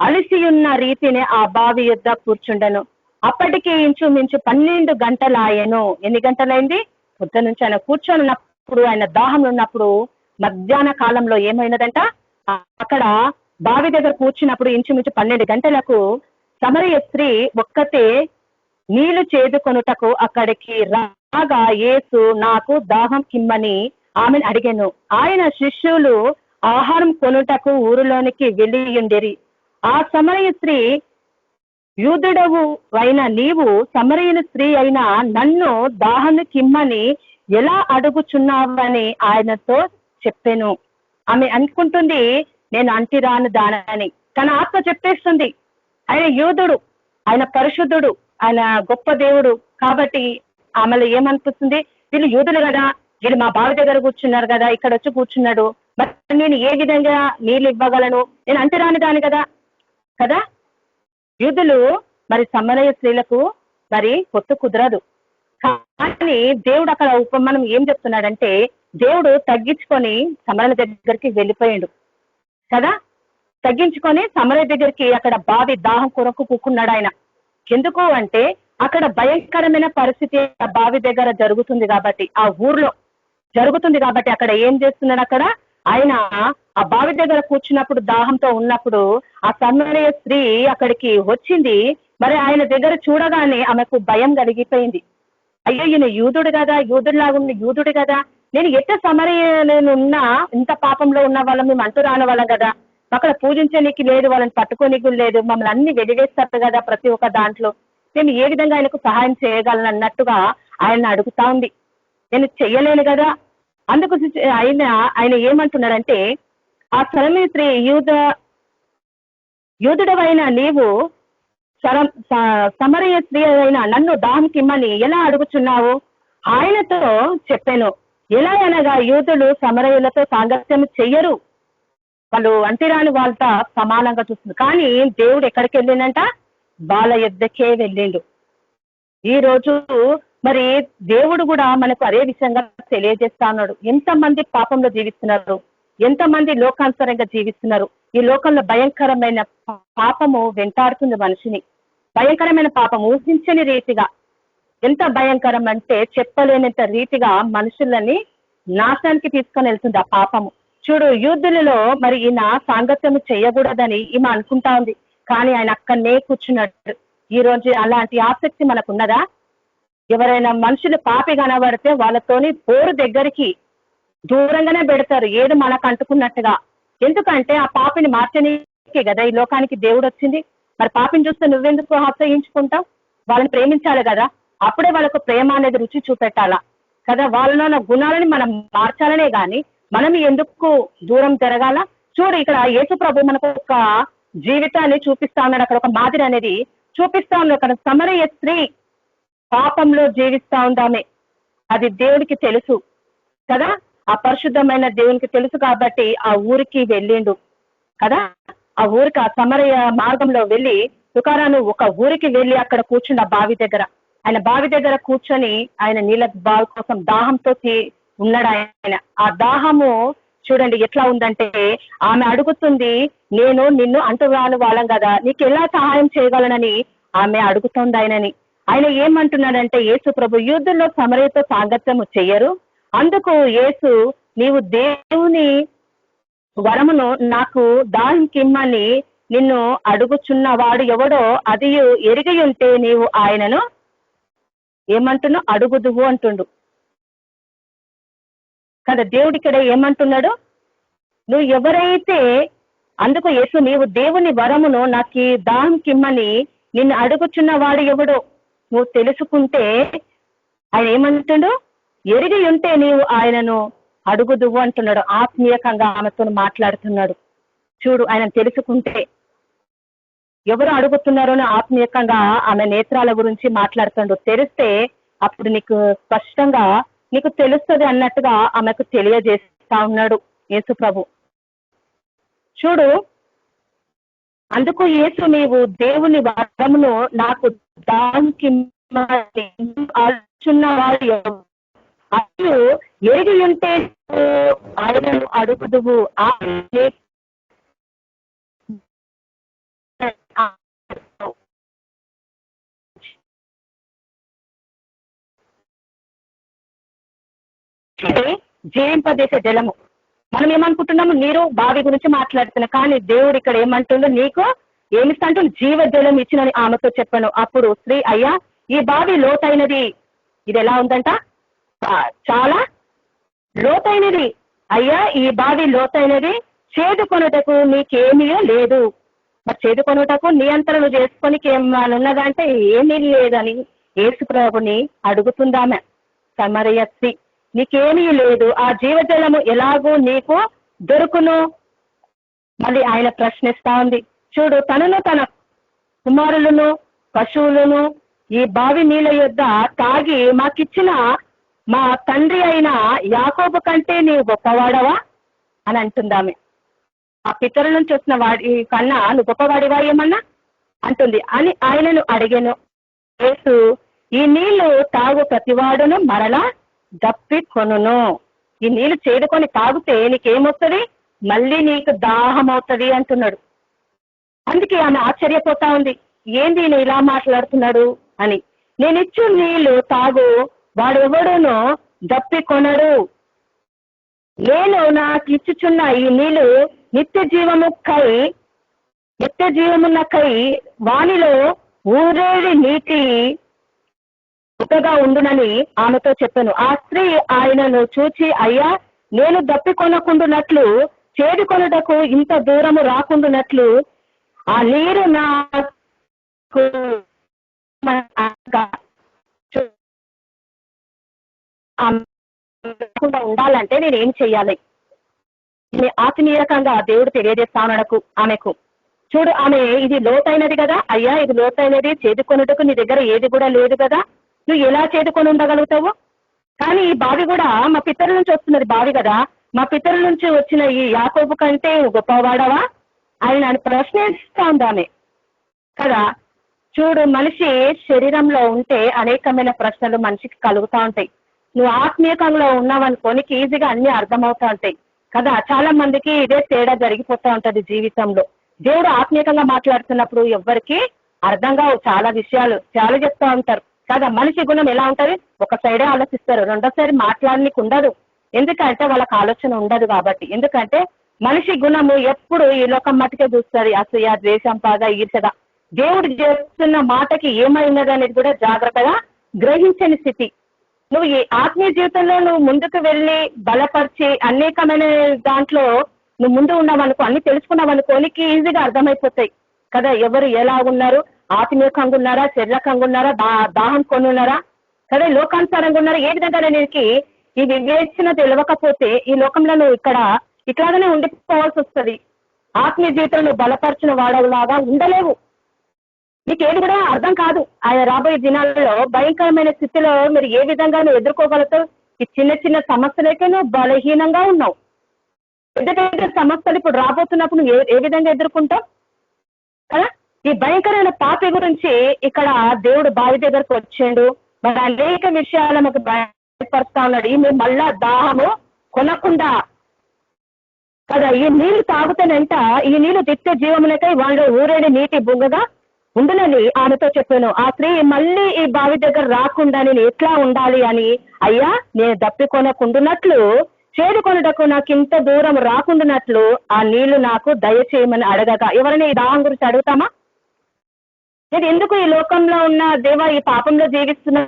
అలసి ఉన్న రీతిని ఆ బావి యొద్ద కూర్చుండెను. అప్పటికి ఇంచుమించు 12 గంటలాయను. ఎన్ని గంటలైంది? పొద్దు నుంచి ఆయన కూర్చొని ఉన్నప్పుడు, ఆయన దాహం ఉన్నప్పుడు మధ్యాహ్న కాలంలో ఏమైనదంట, అక్కడ బావి దగ్గర కూర్చున్నప్పుడు ఇంచుమించు 12 గంటలకు సమరయ స్త్రీ ఒక్కతే నీళ్లు చేదుకొనుటకు అక్కడికి రాగా యేసు నాకు దాహం కిమ్మని ఆమెను అడిగాను. ఆయన శిష్యులు ఆహారం కొనుటకు ఊరిలోనికి వెళ్ళియుండిరి. ఆ సమరయ స్త్రీ, యూదుడవు అయిన నీవు సమరయుని స్త్రీ అయిన నన్ను దాహము కిమ్మని ఎలా అడుగుచున్నావని ఆయనతో చెప్పాను. ఆమె అనుకుంటుంది నేను అంటిరాను దానని. తన ఆత్మ చెప్పేస్తుంది ఆయన యూదుడు, ఆయన పరిశుద్ధుడు, ఆయన గొప్ప దేవుడు కాబట్టి ఆమెలో ఏమనిపిస్తుంది, వీళ్ళు యూదులు కదా, వీళ్ళు మా బావి దగ్గర కూర్చున్నారు కదా, ఇక్కడ వచ్చి కూర్చున్నాడు, మరి నేను ఏ విధంగా నీళ్ళు ఇవ్వగలను, నేను అంటిరాని దాని కదా. యూదులు మరి సమరయ స్త్రీలకు మరి పొత్తు కుదరదు. కానీ దేవుడు అక్కడ ఉపమానం ఏం చెప్తున్నాడంటే, దేవుడు తగ్గించుకొని సమరయ దగ్గరికి వెళ్ళిపోయాడు కదా. తగ్గించుకొని సమరయ దగ్గరికి అక్కడ బావి దాహం కొరకు కూకున్నాడు ఆయన. ఎందుకు అంటే అక్కడ భయంకరమైన పరిస్థితి ఆ బావి దగ్గర జరుగుతుంది కాబట్టి, ఆ ఊర్లో జరుగుతుంది కాబట్టి అక్కడ ఏం చేస్తున్నాడు, అక్కడ ఆయన ఆ బావి దగ్గర కూర్చున్నప్పుడు దాహంతో ఉన్నప్పుడు ఆ సమరయ స్త్రీ అక్కడికి వచ్చింది. మరి ఆయన దగ్గర చూడగానే ఆమెకు భయం కలిగిపోయింది. అయ్యో ఈయన యూదుడు కదా, యూదుడులాగుండి యూదుడు కదా, నేను ఎట్ట సమరయున్నా ఇంత పాపంలో ఉన్న వాళ్ళం మేము అంటూ రాని వాళ్ళం కదా, అక్కడ పూజించనీకి లేదు, వాళ్ళని పట్టుకోనీకి లేదు, మమ్మల్ని అన్ని వెలివేస్తారు కదా ప్రతి ఒక్క దాంట్లో, నేను ఏ విధంగా ఆయనకు సహాయం చేయగలను అన్నట్టుగా ఆయన అడుగుతా ఉంది. నేను చెయ్యలేను కదా. అందుకు ఆయన ఏమంటున్నారంటే, ఆ సమరయ స్త్రీ, యూదుడవైన నీవు సమరయ స్త్రీ అయిన నన్ను దాహం కిమ్మని ఎలా అడుగుచున్నావు? ఆయనతో చెప్పాను, ఎలా అనగా యూదులు సమరయులతో సాంగత్యం చెయ్యరు, వాళ్ళు అంటిరాని వాళ్ళతో సమానంగా చూస్తుంది. కానీ దేవుడు ఎక్కడికి వెళ్ళిందంట, వాళ్ళ యుద్ధకే వెళ్ళిండు. ఈ రోజు మరి దేవుడు కూడా మనకు అదే విషయంగా తెలియజేస్తా ఉన్నాడు. ఎంతమంది పాపంలో జీవిస్తున్నారు, ఎంతమంది లోకానుసారంగా జీవిస్తున్నారు. ఈ లోకంలో భయంకరమైన పాపము వెంటాడుతుంది మనిషిని, భయంకరమైన పాపం ఊహించని రీతిగా ఎంత భయంకరం అంటే చెప్పలేనంత రీతిగా మనుషులని నాశనానికి తీసుకొని వెళ్తుంది ఆ పాపము. చూడు, యూదులలో మరి ఈయన సాంగత్యము చేయకూడదని ఈమె అనుకుంటా ఉంది, కానీ ఆయన అక్కడనే కూర్చున్నాడు. ఈ రోజు అలాంటి ఆసక్తి మనకు ఉన్నదా? ఎవరైనా మనుషులు పాపి కనబడితే వాళ్ళతోని పోరు దగ్గరికి దూరంగానే పెడతారు, ఏది మనకు అంటుకున్నట్టుగా. ఎందుకంటే ఆ పాపిని మార్చనీకే కదా ఈ లోకానికి దేవుడు వచ్చింది. మరి పాపిని చూస్తే నువ్వెందుకు ఆశ్రయించుకుంటావు? వాళ్ళని ప్రేమించాలి కదా, అప్పుడే వాళ్ళకు ప్రేమ అనేది రుచి చూపెట్టాలా కదా. వాళ్ళలో ఉన్న గుణాలని మనం మార్చాలనే గాని మనం ఎందుకు దూరం జరగాల? చూడు, ఇక్కడ యేసు ప్రభు మనకు ఒక జీవితాన్ని చూపిస్తా ఉన్నాడు, అక్కడ ఒక మాదిరి అనేది చూపిస్తా ఉన్నాడు. అక్కడ సమరయ స్త్రీ పాపంలో జీవిస్తా ఉందామే, అది దేవుడికి తెలుసు కదా, ఆ పరిశుద్ధమైన దేవునికి తెలుసు కాబట్టి ఆ ఊరికి వెళ్ళిండు కదా. ఆ ఊరికి ఆ సమరయ మార్గంలో వెళ్ళి తుకారాను ఒక ఊరికి వెళ్ళి అక్కడ కూర్చున్న బావి దగ్గర, ఆయన బావి దగ్గర కూర్చొని ఆయన నీళ్ళ బావి కోసం దాహంతో ఉన్నాడు ఆయన. ఆ దాహము చూడండి ఎట్లా ఉందంటే, ఆమె అడుగుతుంది, నేను నిన్ను అంటురాని వాళ్ళం కదా, నీకు ఎలా సహాయం చేయగలనని ఆమె అడుగుతుంది ఆయనని. ఆయన ఏమంటున్నాడంటే, యేసు ప్రభు యూదుల్లో సమరయతో సాంగత్యము చెయ్యరు, అందుకు యేసు నీవు దేవుని వరమును నాకు దాహికిమ్మని నిన్ను అడుగుచున్న వాడు ఎవడో అది ఎరిగి ఉంటే నీవు ఆయనను ఏమంటున్నావు అడుగుదువు అంటుండు కదా. దేవుడి ఇక్కడ ఏమంటున్నాడు, నువ్వు ఎవరైతే, అందుకు యేసు నీవు దేవుని వరమును నాకు దాహికిమ్మని నిన్ను అడుగుచున్న వాడు ఎవడో నువ్వు తెలుసుకుంటే, ఆయన ఏమంటుండు, ఎరిగి ఉంటే నీవు ఆయనను అడుగుదువు అంటున్నాడు. ఆత్మీయకంగా ఆమెతో మాట్లాడుతున్నాడు. చూడు, ఆయన తెలుసుకుంటే ఎవరు అడుగుతున్నారో ఆత్మీయకంగా ఆమె నేత్రాల గురించి మాట్లాడుతుండు. తెరిస్తే అప్పుడు నీకు స్పష్టంగా నీకు తెలుస్తుంది అన్నట్టుగా ఆమెకు తెలియజేస్తా ఉన్నాడు యేసు ప్రభు. చూడు, అందుకు యేసు నీవు దేవుని వరమును నాకు దానికి అసలు ఎరిగి ఉంటే ఆయనను అడుగుదువు. జీవింపజేసే జలము. మనం ఏమనుకుంటున్నాము, నీరు బావి గురించి మాట్లాడుతున్నాం, కానీ దేవుడు ఇక్కడ ఏమంటుందో, నీకు ఏమిస్తా జీవ జలం ఇచ్చినని ఆమెతో చెప్పాను. అప్పుడు స్త్రీ, అయ్యా ఈ బావి లోతైనది. ఇది ఎలా ఉందంట, చాలా లోతైనది. అయ్యా ఈ బావి లోతైనది, చేదుకొనుటకు నీకేమీ లేదు. మరి చేదుకొనుటకు నీ అంతరం చేసుకొని ఉన్నదంటే ఏమీ లేదని యేసు ప్రభుని అడుగుతుందామె. సమరయ స్త్రీ, నీకేమీ లేదు, ఆ జీవజలము ఎలాగూ నీకు దొరుకును? మళ్ళీ ఆయన ప్రశ్నిస్తా ఉంది. చూడు, తనను తన కుమారులను పశువులను ఈ బావి నీళ్ళ యొద్ద తాగి మాకిచ్చిన మా తండ్రి అయిన యాకోబు కంటే నీవు గొప్పవాడవా అని అంటుందామె. ఆ పితరుల నుంచి వచ్చిన వాడి కన్నా నువ్వు గొప్పవాడివా ఏమన్నా అంటుంది అని ఆయనను అడిగాను. యేసు, ఈ నీళ్లు తాగు ప్రతివాడును మరలా దప్పి కొనును. ఈ నీళ్లు చేదుకొని తాగితే నీకేమవుతుంది? మళ్ళీ నీకు దాహం అవుతుంది అంటున్నాడు. అందుకే ఆమె ఆశ్చర్యపోతా ఉంది, ఏంది నేను ఇలా మాట్లాడుతున్నాడు అని. నేనిచ్చు నీళ్లు తాగు వాడెవడునో దప్పి కొనడు, నేను నాకు ఇచ్చుచున్న ఈ నీళ్లు నిత్య జీవమున్నకై వానిలో ఊరేడి నీటి ఉత్తగా ఉండునని ఆమెతో చెప్పాను. ఆ స్త్రీ ఆయనను చూచి, అయ్యా నేను దప్పి కొనకుండునట్లు చేదుకొనుటకు ఇంత దూరము రాకుండునట్లు ఆ నీరు నాకు ఉండాలంటే నేను ఏం చెయ్యాలి? ఆత్మీయకంగా దేవుడు తెలియజేస్తా ఉన్నాడు ఆమెకు. చూడు, ఆమె ఇది లోతైనది కదా, అయ్యా ఇది లోతైనది, చేదుకొనుటకు నీ దగ్గర ఏది కూడా లేదు కదా, నువ్వు ఎలా చేదుకొని ఉండగలుగుతావు? కానీ ఈ బావి కూడా మా పితరుల నుంచి వస్తున్నది బావి కదా, మా పితరుల నుంచి వచ్చిన ఈ యాకోబు కంటే గొప్పవాడవా ఆయన ప్రశ్నిస్తా ఉందామె కదా. చూడు, మనిషి శరీరంలో ఉంటే అనేకమైన ప్రశ్నలు మనిషికి కలుగుతూ ఉంటాయి. నువ్వు ఆత్మీయకంలో ఉన్నావనుకో నీకు ఈజీగా అన్ని అర్థమవుతూ ఉంటాయి కదా. చాలా మందికి ఇదే తేడా జరిగిపోతూ ఉంటది జీవితంలో. దేవుడు ఆత్మీయకంగా మాట్లాడుతున్నప్పుడు ఎవ్వరికి అర్థం కావు, చాలా విషయాలు చాలా చెప్తా ఉంటారు. కదా. మనిషి గుణం ఎలా ఉంటది, ఒక సైడే ఆలోచిస్తారు, రెండోసారి మాట్లాడడానికి ఉండదు. ఎందుకంటే వాళ్ళకి ఆలోచన ఉండదు కాబట్టి. ఎందుకంటే మనిషి గుణము ఎప్పుడు ఈ లోకం మట్టుకే చూస్తుంది, అసూయ, ద్వేషం, పగ, ఈర్షగా. దేవుడు చేస్తున్న మాటకి ఏమైనది అనేది కూడా జాగ్రత్తగా గ్రహించని స్థితి. నువ్వు ఈ ఆత్మీయ జీవితంలో నువ్వు ముందుకు వెళ్ళి బలపరిచి అనేకమైన దాంట్లో నువ్వు ముందు ఉన్నావనుకో, అన్ని తెలుసుకున్నావనుకో, నీకు ఈజీగా అర్థమైపోతాయి కదా. ఎవరు ఎలా ఉన్నారు, ఆత్మీయకంగా ఉన్నారా, శరీరకంగా ఉన్నారా, దాహం కొని ఉన్నారా కదా, లోకానుసారంగా ఉన్నారా, ఏ విధంగా నీకు ఈ వివేచన తెలియకపోతే ఈ లోకంలో నువ్వు ఇట్లాగనే ఉండిపోవాల్సి వస్తుంది. ఆత్మీయ జీవితంలో నువ్వు బలపరిచిన వాడలాగా ఉండలేవు. నీకు ఏది కూడా అర్థం కాదు. ఆయన రాబోయే దినాలలో భయంకరమైన స్థితిలో మీరు ఏ విధంగా నువ్వు ఎదుర్కోగలుగుతావు. ఈ చిన్న చిన్న సమస్యలకే నువ్వు బలహీనంగా ఉన్నావు. పెద్ద పెద్ద సమస్యలు ఇప్పుడు రాబోతున్నప్పుడు నువ్వు ఏ విధంగా ఎదుర్కొంటావు కదా. ఈ భయంకరమైన పాపి గురించి ఇక్కడ దేవుడు బావి దగ్గరకు వచ్చిండు. మరి అనేక విషయాలు మాకు బయటపరుస్తా ఉన్నాడు. ఈమె మళ్ళా దాహము కొనకుండా కదా, ఈ నీళ్లు తాగుతానంట, ఈ నీళ్లు నిత్య జీవమునకై వాళ్ళు ఊరేడి నీటి బుంగగా ఉండునని ఆమెతో చెప్పాను. ఆ స్త్రీ మళ్ళీ ఈ బావి దగ్గర రాకుండా నేను ఎట్లా ఉండాలి అని, అయ్యా నేను దప్పికొనకుండునట్లు చేరుకొనుటకు నాకు ఇంత దూరం రాకుండానట్లు ఆ నీళ్లు నాకు దయచేయమని అడగగా. ఎవరైనా ఈ దాహం గురించి అడుగుతామా? నేను ఎందుకు ఈ లోకంలో ఉన్న దేవా ఈ పాపంలో జీవిస్తున్నా,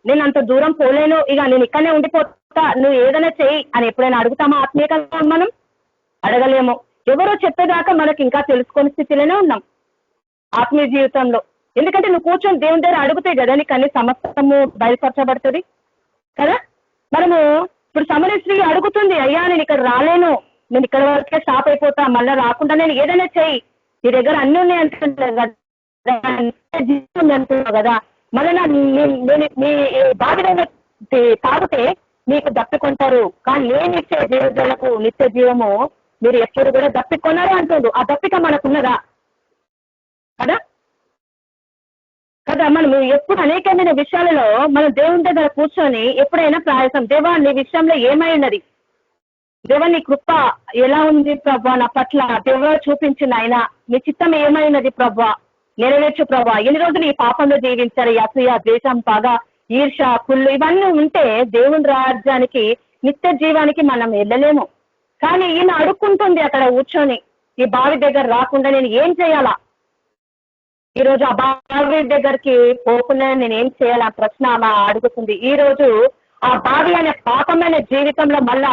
నేను అంత దూరం పోలేను, ఇక నేను ఇక్కడనే ఉండిపోతా, నువ్వు ఏదైనా చెయ్యి అని ఎప్పుడైనా అడుగుతామా? ఆత్మీయంగా మనం అడగలేము. ఎవరో చెప్పేదాకా మనకి ఇంకా తెలుసుకునే స్థితిలోనే ఉన్నాం ఆత్మీయ జీవితంలో. ఎందుకంటే నువ్వు కూర్చొని దేవుని దగ్గర అడిగితే కదా నీకు అన్ని సమస్తము బయలుపరచబడుతుంది కదా. మనము ఇప్పుడు సమరయ స్త్రీ అడుగుతుంది, అయ్యా నేను ఇక్కడ రాలేను, నేను ఇక్కడ వరకే స్టాప్ అయిపోతా, మళ్ళీ రాకుండా నేను ఏదైనా చెయ్యి, నీ దగ్గర అన్ని ఉన్నాయి అంటున్నావు కదా, మళ్ళీ నేను మీ బావి దగ్గర తాగితే మీకు దప్పికొంటారు, కానీ నేను ఇచ్చే జీవితాలకు నిత్య జీవము మీరు ఎప్పుడు కూడా దప్పికొన్నారు అంటుండు. ఆ దప్పిక మనకున్నదా కదా కదా. మనం ఎప్పుడు అనేకమైన విషయాలలో మనం దేవుని దగ్గర కూర్చొని ఎప్పుడైనా ప్రయాసం, దేవా నీ విషయంలో ఏమై ఉన్నది, దేవా నీ కృప ఎలా ఉంది ప్రభా నా పట్ల, దేవా చూపించిన ఆయన నీ చిత్తం ఏమైనది ప్రభా, నెరవేర్చు ప్రభా. ఎన్ని రోజులు ఈ పాపంలో జీవించారు, ఈ అసూయ, ద్వేషం, పగ, ఈర్ష, కుళ్ళు ఇవన్నీ ఉంటే దేవుని రాజ్యానికి నిత్య జీవానికి మనం వెళ్ళలేము. కానీ ఈయన అడుక్కుంటుంది అక్కడ కూర్చొని, ఈ బావి దగ్గర రాకుండా నేను ఏం చేయాలా, ఈరోజు ఆ బావి దగ్గరికి పోకుండా నేను ఏం చేయాలా ప్రశ్న ఆమె అడుగుతుంది. ఈ రోజు ఆ బావి అనే పాపమైన జీవితంలో మళ్ళా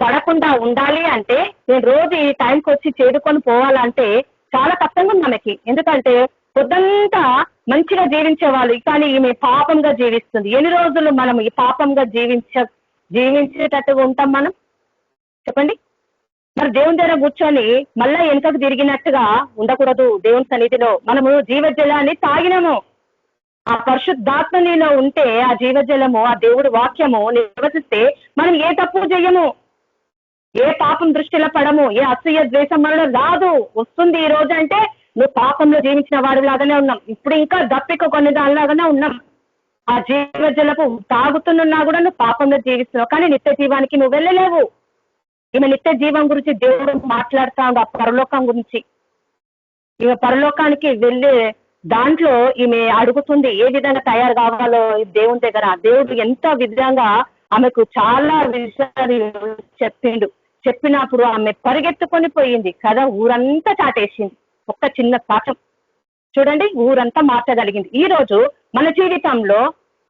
పడకుండా ఉండాలి అంటే నేను రోజు ఈ టైంకి వచ్చి చేరుకొని పోవాలంటే చాలా కష్టంగా ఉంది మనకి. ఎందుకంటే పొద్దంతా మంచిగా జీవించే వాళ్ళు, కానీ ఈమె పాపంగా జీవిస్తుంది. ఎన్ని రోజులు మనం ఈ పాపంగా జీవించేటట్టుగా ఉంటాం మనం చెప్పండి. మరి దేవుని దగ్గర కూర్చొని మళ్ళా వెనుకకు తిరిగినట్టుగా ఉండకూడదు. దేవుని సన్నిధిలో మనము జీవజలాన్ని తాగినము, ఆ పరిశుద్ధాత్మ నీలో ఉంటే ఆ జీవజలము, ఆ దేవుడి వాక్యము నివసిస్తే మనం ఏ తప్పు చెయ్యము, ఏ పాపం దృష్టిలో పడము, ఏ అసూయ ద్వేషం మనలో రాదు. వస్తుంది ఈ రోజు అంటే నువ్వు పాపంలో జీవించిన వాడి లాగానే ఉన్నాం, ఇప్పుడు ఇంకా దప్పిక కొన్ని దానిలాగానే ఉన్నాం. ఆ జీవజలపు తాగుతున్నా కూడా నువ్వు పాపంలో జీవిస్తున్నావు, కానీ నిత్య జీవానికి నువ్వు వెళ్ళలేవు. ఈమె నిత్య జీవం గురించి దేవుడు మాట్లాడుతా ఉండు, ఆ పరలోకం గురించి. ఈమె పరలోకానికి వెళ్ళే దాంట్లో ఈమె అడుగుతుంది ఏ విధంగా తయారు కావాలో దేవుని దగ్గర. దేవుడు ఎంత విధంగా ఆమెకు చాలా విషయాలు చెప్పినప్పుడు ఆమె పరిగెత్తుకొని పోయింది కదా, ఊరంతా చాటేసింది. ఒక్క చిన్న సాక్ష్యం చూడండి, ఊరంతా మార్చగలిగింది. ఈ రోజు మన జీవితంలో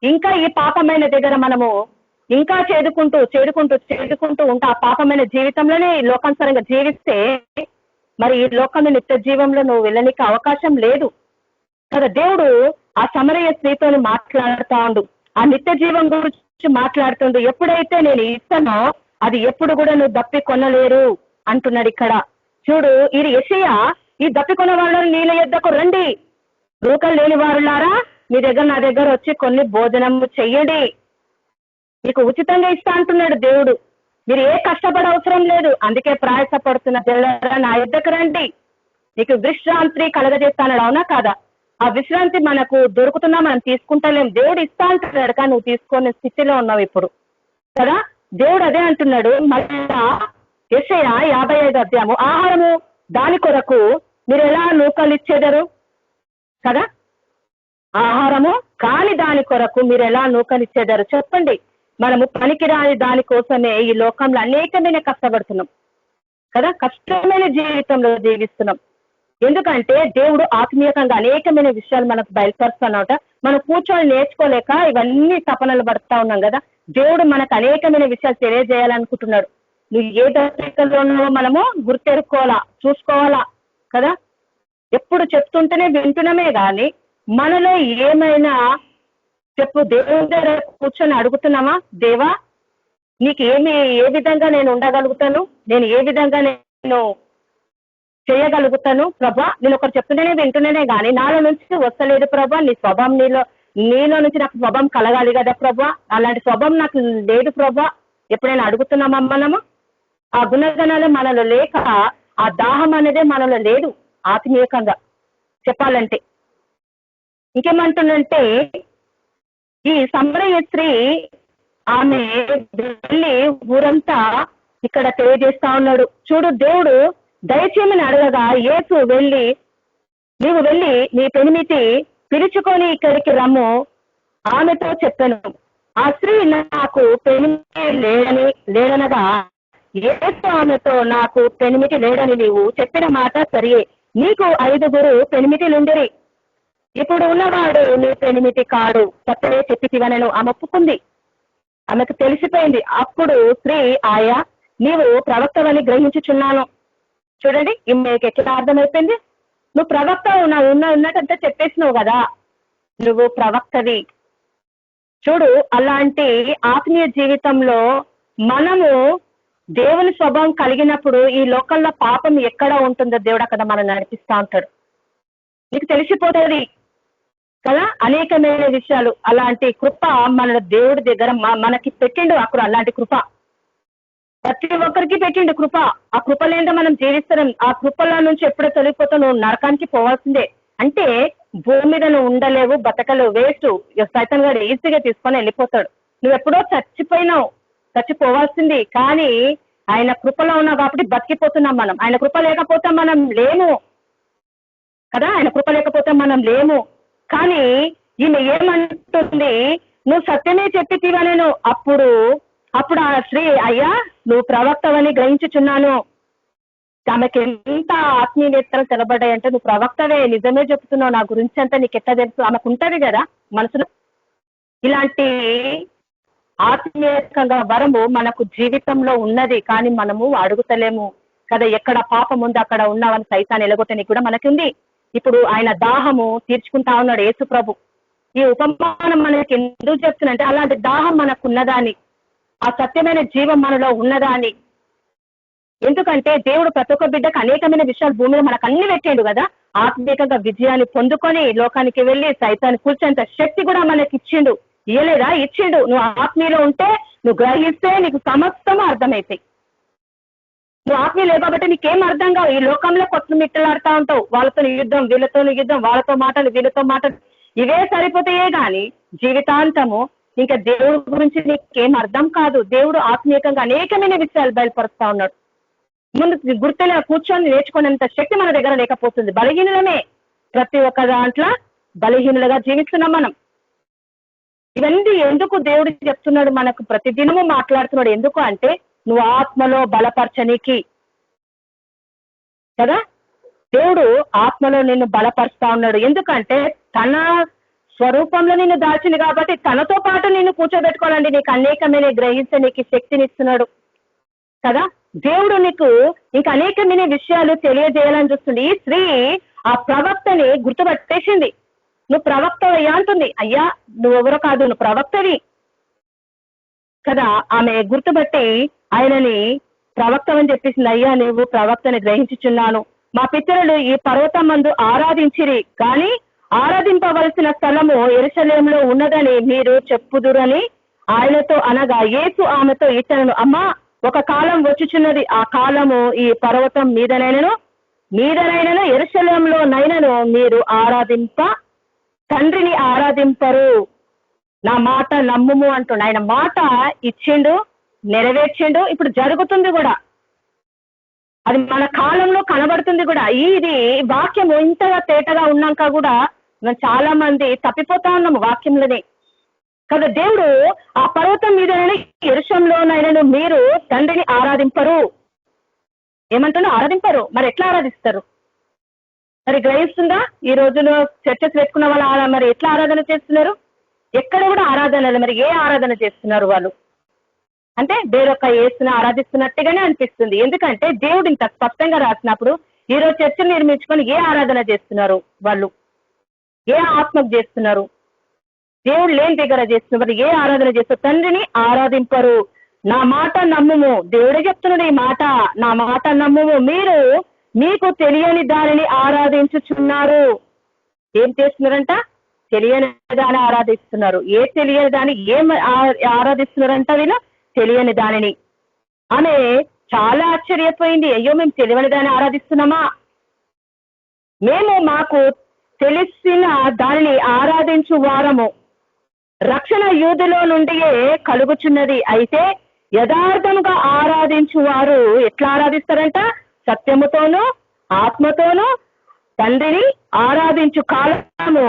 ఇంకా ఈ పాపమైన దగ్గర మనము ఇంకా చేదుకుంటూ ఉంటా. ఆ పాపమైన జీవితంలోనే లోకానుసారంగా జీవిస్తే మరి ఈ లోకంలో నిత్య జీవంలో నువ్వు వెళ్ళనికి అవకాశం లేదు కదా. దేవుడు ఆ సమరయ స్త్రీతో మాట్లాడుతా ఉండు, ఆ నిత్య జీవం గురించి మాట్లాడుతుండు. ఎప్పుడైతే నేను ఇస్తానో అది ఎప్పుడు కూడా నువ్వు దప్పి కొనలేరు అంటున్నాడు ఇక్కడ. చూడు, ఇది యెషయా ఈ దప్పి కొన్న వాళ్ళని నీళ్ళ యొద్దకు రండి, రూకలు లేని వారులారా మీ దగ్గర నా దగ్గర వచ్చి కొన్ని భోజనం చెయ్యండి, మీకు ఉచితంగా ఇస్తా అంటున్నాడు దేవుడు. మీరు ఏ కష్టపడ అవసరం లేదు, అందుకే ప్రయాసపడుతున్న జల్లరా నా యొద్దకు రండి, నీకు విశ్రాంతి కలగజేస్తాడు. అవునా కాదా? ఆ విశ్రాంతి మనకు దొరుకుతున్నా మనం తీసుకుంటలేం, దేవుడు ఇస్తా అంటున్నాడు, కానీ నువ్వు తీసుకునే స్థితిలో ఉన్నావు ఇప్పుడు కదా. దేవుడు అదే అంటున్నాడు. మళ్ళా యెషయా 55 అధ్యాయము, ఆహారము దాని కొరకు మీరు ఎలా నూకలు ఇచ్చేదరు కదా. ఆహారము కాని దాని కొరకు మీరు ఎలా నూకనిచ్చేదారు చెప్పండి. మనము పనికిరాని దానికోసమే ఈ లోకంలో అనేకమైన కష్టపడుతున్నాం కదా, కష్టమైన జీవితంలో జీవిస్తున్నాం. ఎందుకంటే దేవుడు ఆత్మీయంగా అనేకమైన విషయాలు మనకు బయలుపరుస్తున్నట. మనం కూర్చొని నేర్చుకోలేక ఇవన్నీ తపనలు పడుతూ ఉన్నాం కదా. దేవుడు మనకు అనేకమైన విషయాలు తెలియజేయాలనుకుంటున్నాడు. నువ్వు ఏ దశలో ఉన్నావో మనము గుర్తెరుకోవాలా, చూసుకోవాలా కదా. ఎప్పుడు చెప్తుంటేనే వింటున్నమే గాని మనలో ఏమైనా చెప్పు. దేవుని దగ్గర కూర్చొని అడుగుతున్నామా, దేవా నీకు ఏ విధంగా నేను ఉండగలుగుతాను, నేను ఏ విధంగా నేను చేయగలుగుతాను ప్రభా. నేను ఒకరు చెప్తుంటేనే వింటున్నానే గాని నాలో నుంచి వస్తలేదు ప్రభా. నీ స్వభావం నీలో నుంచి నాకు స్వభావం కలగాలి కదా ప్రభా. అలాంటి స్వభావం నాకు లేదు ప్రభా. ఎప్పుడైనా అడుగుతున్నామా మనము? ఆ గుణగణాలు మనలో లేక ఆ దాహం అనేదే మనలో లేదు ఆత్మీయంగా చెప్పాలంటే. ఇంకేమంటుందంటే ఈ సమరయ స్త్రీ ఆమె వెళ్ళి ఊరంతా ఇక్కడ తెలియజేస్తా ఉన్నాడు. చూడు, దేవుడు దయచేయమని అడగగా యేసు నీవు వెళ్ళి నీ పెనిమిటి పిలుచుకొని ఇక్కడికి రమ్ము ఆమెతో చెప్పాను. ఆ స్త్రీ నాకు పెనిమిటి లేడనగా యేసు ఆమెతో నాకు పెనిమిటి లేడని నీవు చెప్పిన మాట సరియే. నీకు 5 పెనిమిటిలుండిరి. ఇప్పుడు ఉన్నవాడు నీ పెనిమిటి కాడు, కొత్తనే చెప్పితివనను ఆమె ఒప్పుకుంది. ఆమెకు తెలిసిపోయింది. అప్పుడు స్త్రీ, ఆయా నీవు ప్రవక్తవని గ్రహించుచున్నాను. చూడండి, ఈమెకి ఎట్లా అర్థమైపోయింది. నువ్వు ప్రవక్త ఉన్నట్టంతా చెప్పేసినావు కదా, నువ్వు ప్రవక్తవి. చూడు, అలాంటి ఆత్మీయ జీవితంలో మనము దేవుని స్వభావం కలిగినప్పుడు ఈ లోకల్లో పాపం ఎక్కడ ఉంటుందో దేవుడు అక్కడ మనం నడిపిస్తా ఉంటాడు. నీకు తెలిసిపోతుంది కదా అనేకమైన విషయాలు. అలాంటి కృప మన దేవుడి దగ్గర మనకి పెట్టిండు. అక్కడ అలాంటి కృప ప్రతి ఒక్కరికి పెట్టిండు కృప. ఆ కృప లేదో మనం జీవిస్తున్నాం. ఆ కృపల నుంచి ఎప్పుడో తొలగిపోతావు, నువ్వు నరకానికి పోవాల్సిందే. అంటే భూమి మీద నువ్వు ఉండలేవు, బతకలేవు, వేస్ట్. సైతాన్ గారు ఈజీగా తీసుకొని వెళ్ళిపోతాడు. నువ్వు ఎప్పుడో చచ్చిపోవాల్సింది. కానీ ఆయన కృపలో ఉన్నావు కాబట్టి బతికిపోతున్నాం మనం. ఆయన కృప లేకపోతే మనం లేము కదా, ఆయన కృప లేకపోతే మనం లేము. కానీ ఈమె ఏమంటుంది, నువ్వు సత్యమే చెప్పితివా నేను. అప్పుడు ఆ స్త్రీ, అయ్యా నువ్వు ప్రవక్తవని గ్రహించుచున్నాను. ఆమెకి ఎంత ఆత్మీయతలు తెలబడ్డాయంటే, నువ్వు ప్రవక్తవే, నిజమే చెప్తున్నావు, నా గురించి అంతా నీకు ఎట్లా తెలుసు. ఆమెకు ఉంటది కదా మనసులో. ఇలాంటి ఆత్మీయంగా వరము మనకు జీవితంలో ఉన్నది, కానీ మనము అడుగుతలేము కదా. ఎక్కడ పాపం ఉంది అక్కడ ఉన్నావని సైతాన్ని ఎలగొట్టనికి కూడా మనకి ఉంది. ఇప్పుడు ఆయన దాహము తీర్చుకుంటా ఉన్నాడు యేసు ప్రభు. ఈ ఉపమానం మనకి ఎందుకు చెప్తున్నంటే, అలాంటి దాహం మనకు ఉన్నదాని, ఆ సత్యమైన జీవం మనలో ఉన్నదాని. ఎందుకంటే దేవుడు ప్రతి ఒక్క బిడ్డకు అనేకమైన విషయాలు భూమిలో మనకు అన్ని పెట్టాడు కదా. ఆత్మీయంగా విజయాన్ని పొందుకొని లోకానికి వెళ్ళి సైతాన్ని కూర్చేంత శక్తి కూడా మనకి ఇచ్చిండు. ఇయ్యలేదా? ఇచ్చిండు. నువ్వు ఆత్మీయలో ఉంటే, నువ్వు గ్రహిస్తే నీకు సమస్తము అర్థమవుతాయి. నువ్వు ఆత్మీయ లేదు కాబట్టి నీకేం అర్థం కావు. ఈ లోకంలో కొత్త మిట్టలాడుతూ ఉంటావు. వాళ్ళతో యుద్ధం, వీళ్ళతో యుద్ధం, వాళ్ళతో మాటలు, వీళ్ళతో మాటలు, ఇవే సరిపోతాయే గాని జీవితాంతము ఇంకా దేవుడి గురించి నీకేం అర్థం కాదు. దేవుడు ఆత్మీయంగా అనేకమైన విషయాలు బయలుపరుస్తా ఉన్నాడు. ముందు గుర్తులే కూర్చొని నేర్చుకునేంత శక్తి మన దగ్గర లేకపోతుంది. బలహీనులమే, ప్రతి ఒక్క దాంట్లో బలహీనులుగా జీవిస్తున్నాం మనం. ఇవన్నీ ఎందుకు దేవుడు చెప్తున్నాడు, మనకు ప్రతిదినము మాట్లాడుతున్నాడు. ఎందుకు అంటే, నువ్వు ఆత్మలో బలపరచనీకి కదా. దేవుడు ఆత్మలో నిన్ను బలపరుస్తా ఉన్నాడు. ఎందుకంటే తన స్వరూపంలో నిన్ను దాచింది కాబట్టి తనతో పాటు నిన్ను కూర్చోబెట్టుకోవాలండి. నీకు అనేకమైన గ్రహించనీకి శక్తిని ఇస్తున్నాడు కదా. దేవుడు నీకు ఇంకా అనేకమైన విషయాలు తెలియజేయాలని చూస్తుంది. ఈ స్త్రీ ఆ ప్రవక్తని గుర్తుపట్టేసింది. నువ్వు ప్రవక్త అయ్యా అంటుంది. అయ్యా నువ్వెవరో కాదు, నువ్వు ప్రవక్తవి కదా. ఆమె గుర్తుపట్టి ఆయనని ప్రవక్తమని చెప్పేసింది. అయ్యా నువ్వు ప్రవక్తని గ్రహించుచున్నాను. మా పితరులు ఈ పర్వతం మందు ఆరాధించిరి, కానీ ఆరాధింపవలసిన స్థలము యెరూషలేములో ఉన్నదని మీరు చెప్పుదురని ఆయనతో అనగా, యేసు ఆమెతో ఇతను, అమ్మా ఒక కాలం వచ్చుచున్నది, ఆ కాలము ఈ పర్వతం మీదనైనను యెరూషలేములో నైనను మీరు తండ్రిని ఆరాధింపరు. నా మాట నమ్ముము అంటుండు. ఆయన మాట ఇచ్చిండు, నెరవేర్చిండు, ఇప్పుడు జరుగుతుంది కూడా. అది మన కాలంలో కనబడుతుంది కూడా. ఇది వాక్యము ఇంతగా తేటగా ఉన్నాక కూడా మనం చాలా మంది తప్పిపోతా ఉన్నాము వాక్యంలోనే కదా. దేవుడు ఆ పర్వతం మీద యెరూషలేములోనైనను మీరు తండ్రిని ఆరాధింపరు ఏమంటున్నా, ఆరాధింపరు. మరి ఎట్లా ఆరాధిస్తారు? మరి గ్రహిస్తుందా? ఈ రోజులో చర్చస్ పెట్టుకున్న వాళ్ళు మరి ఎట్లా ఆరాధన చేస్తున్నారు? ఎక్కడ కూడా ఆరాధనలు. మరి ఏ ఆరాధన చేస్తున్నారు వాళ్ళు? అంటే వేరొక యేసుని ఆరాధిస్తున్నట్టుగానే అనిపిస్తుంది. ఎందుకంటే దేవుడు ఇంత స్పష్టంగా రాసినప్పుడు ఈరోజు చర్చలు నిర్మించుకొని ఏ ఆరాధన చేస్తున్నారు వాళ్ళు? ఏ ఆత్మకు చేస్తున్నారు? దేవుడు లేని దగ్గర చేస్తున్నారు. ఏ ఆరాధన చేస్తారు? తండ్రిని ఆరాధింపరు. నా మాట నమ్ముము. దేవుడే చెప్తున్నాడు ఈ మాట, నా మాట నమ్ముము. మీరు మీకు తెలియని దానిని ఆరాధించుచున్నారు. ఏం చేస్తున్నారంట? తెలియని దాన్ని ఆరాధిస్తున్నారు. ఏ తెలియని దాన్ని ఏం ఆరాధిస్తున్నారంట? వీళ్ళు తెలియని దానిని. ఆమె చాలా ఆశ్చర్యపోయింది. అయ్యో, మేము తెలియని దాన్ని ఆరాధిస్తున్నామా? మేము మాకు తెలిసిన దానిని ఆరాధించు వారము. రక్షణ యూదులో నుండియే కలుగుచున్నది. అయితే యథార్థముగా ఆరాధించు వారు ఎట్లా ఆరాధిస్తారంట? సత్యముతోనూ ఆత్మతోనూ తండ్రిని ఆరాధించు కాలము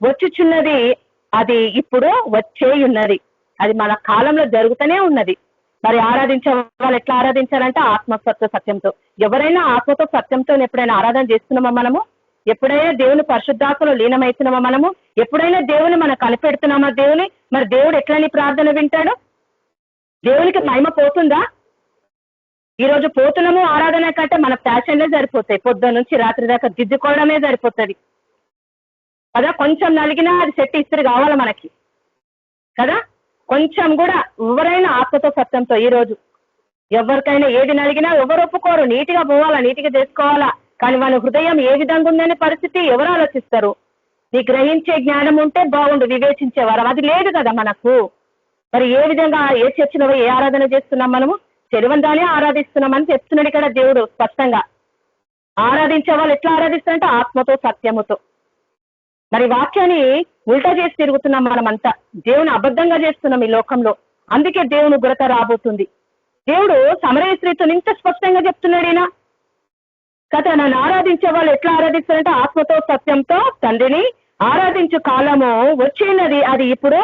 వచ్చుచున్నది. అది ఇప్పుడు వచ్చేయున్నది. అది మన కాలంలో జరుగుతూనే ఉన్నది. మరి ఆరాధించే వాళ్ళు ఎట్లా ఆరాధించాలంటే ఆత్మసత్వ సత్యంతో. ఎవరైనా ఆత్మతో సత్యంతో ఎప్పుడైనా ఆరాధన చేస్తున్నామా మనము? ఎప్పుడైనా దేవుని పరిశుద్ధాత్మలో లీనమవుతున్నామా మనము? ఎప్పుడైనా దేవుని మనం కనిపెడుతున్నామా దేవుని? మరి దేవుడు ఎట్లా నీ ప్రార్థన వింటాడు? దేవునికి మహిమ పోతుందా? ఈ రోజు పోతున్నాము ఆరాధన కంటే మన ప్యాషన్లే సరిపోతాయి. పొద్దున్న నుంచి రాత్రి దాకా దిద్దుకోవడమే సరిపోతుంది కదా. కొంచెం నలిగినా అది సెట్ ఇస్త్రీ కావాలి మనకి కదా. కొంచెం కూడా ఎవరైనా ఆత్మతో సత్యంతో ఈ రోజు ఎవరికైనా ఏది నలిగినా ఎవరు ఒప్పుకోరు. నీటిగా పోవాలా, నీటిగా చేసుకోవాలా. కానీ వాళ్ళ హృదయం ఏ విధంగా ఉందనే పరిస్థితి ఎవరు ఆలోచిస్తారు? నీ గ్రహించే జ్ఞానం ఉంటే బాగుండు, వివేచించేవారు. అది లేదు కదా మనకు. మరి ఏ విధంగా ఏ చర్చలో ఏ ఆరాధన చేస్తున్నాం మనము? తెలివని దాన్ని ఆరాధిస్తున్నామని చెప్తున్నాడు ఇక్కడ దేవుడు స్పష్టంగా. ఆరాధించే వాళ్ళు ఎట్లా ఆరాధిస్తారంటే ఆత్మతో సత్యముతో. మరి వాక్యాన్ని ఉల్టా చేసి తిరుగుతున్నాం మనమంతా. దేవుని అబద్ధంగా చేస్తున్నాం ఈ లోకంలో. అందుకే దేవుని ఉగ్రత రాబోతుంది. దేవుడు సమరయ స్త్రీతో ఇంత స్పష్టంగా చెప్తున్నాడు ఈయన కదా. నన్ను ఆరాధించే వాళ్ళు ఎట్లా ఆరాధిస్తారంటే ఆత్మతో సత్యంతో తండ్రిని ఆరాధించు కాలము వచ్చి ఉన్నది, అది ఇప్పుడు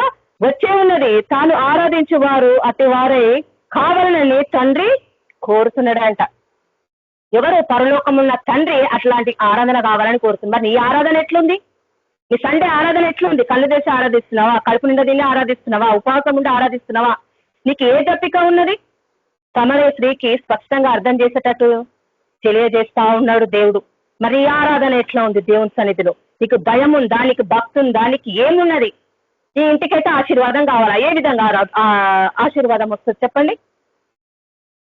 వచ్చే ఉన్నది. తాను ఆరాధించు వారు అతి వారే కావాలని తండ్రి కోరుతున్నాడంట. ఎవరు? పరలోకమున్న తండ్రి అట్లాంటి ఆరాధన కావాలని కోరుతుంది. మరి నీ ఆరాధన ఎట్లుంది? నీ సండే ఆరాధన ఎట్లుంది? కళ్ళు చేసి ఆరాధిస్తున్నావా? కడుపు నిండా తిని ఆరాధిస్తున్నావా? ఉపవాసం ఉండి ఆరాధిస్తున్నావా? నీకు ఏ దప్పిక ఉన్నది? సమరయ స్త్రీకి స్పష్టంగా అర్థం చేసేటట్టు తెలియజేస్తా ఉన్నాడు దేవుడు. మరి ఈ ఆరాధన ఎట్లా ఉంది దేవుని సన్నిధిలో? నీకు భయం ఉందా? నీకు భక్తి ఉందా? నీకు ఏమున్నది? నీ ఇంటికైతే ఆశీర్వాదం కావాలా? ఏ విధంగా ఆశీర్వాదం వస్తుంది చెప్పండి?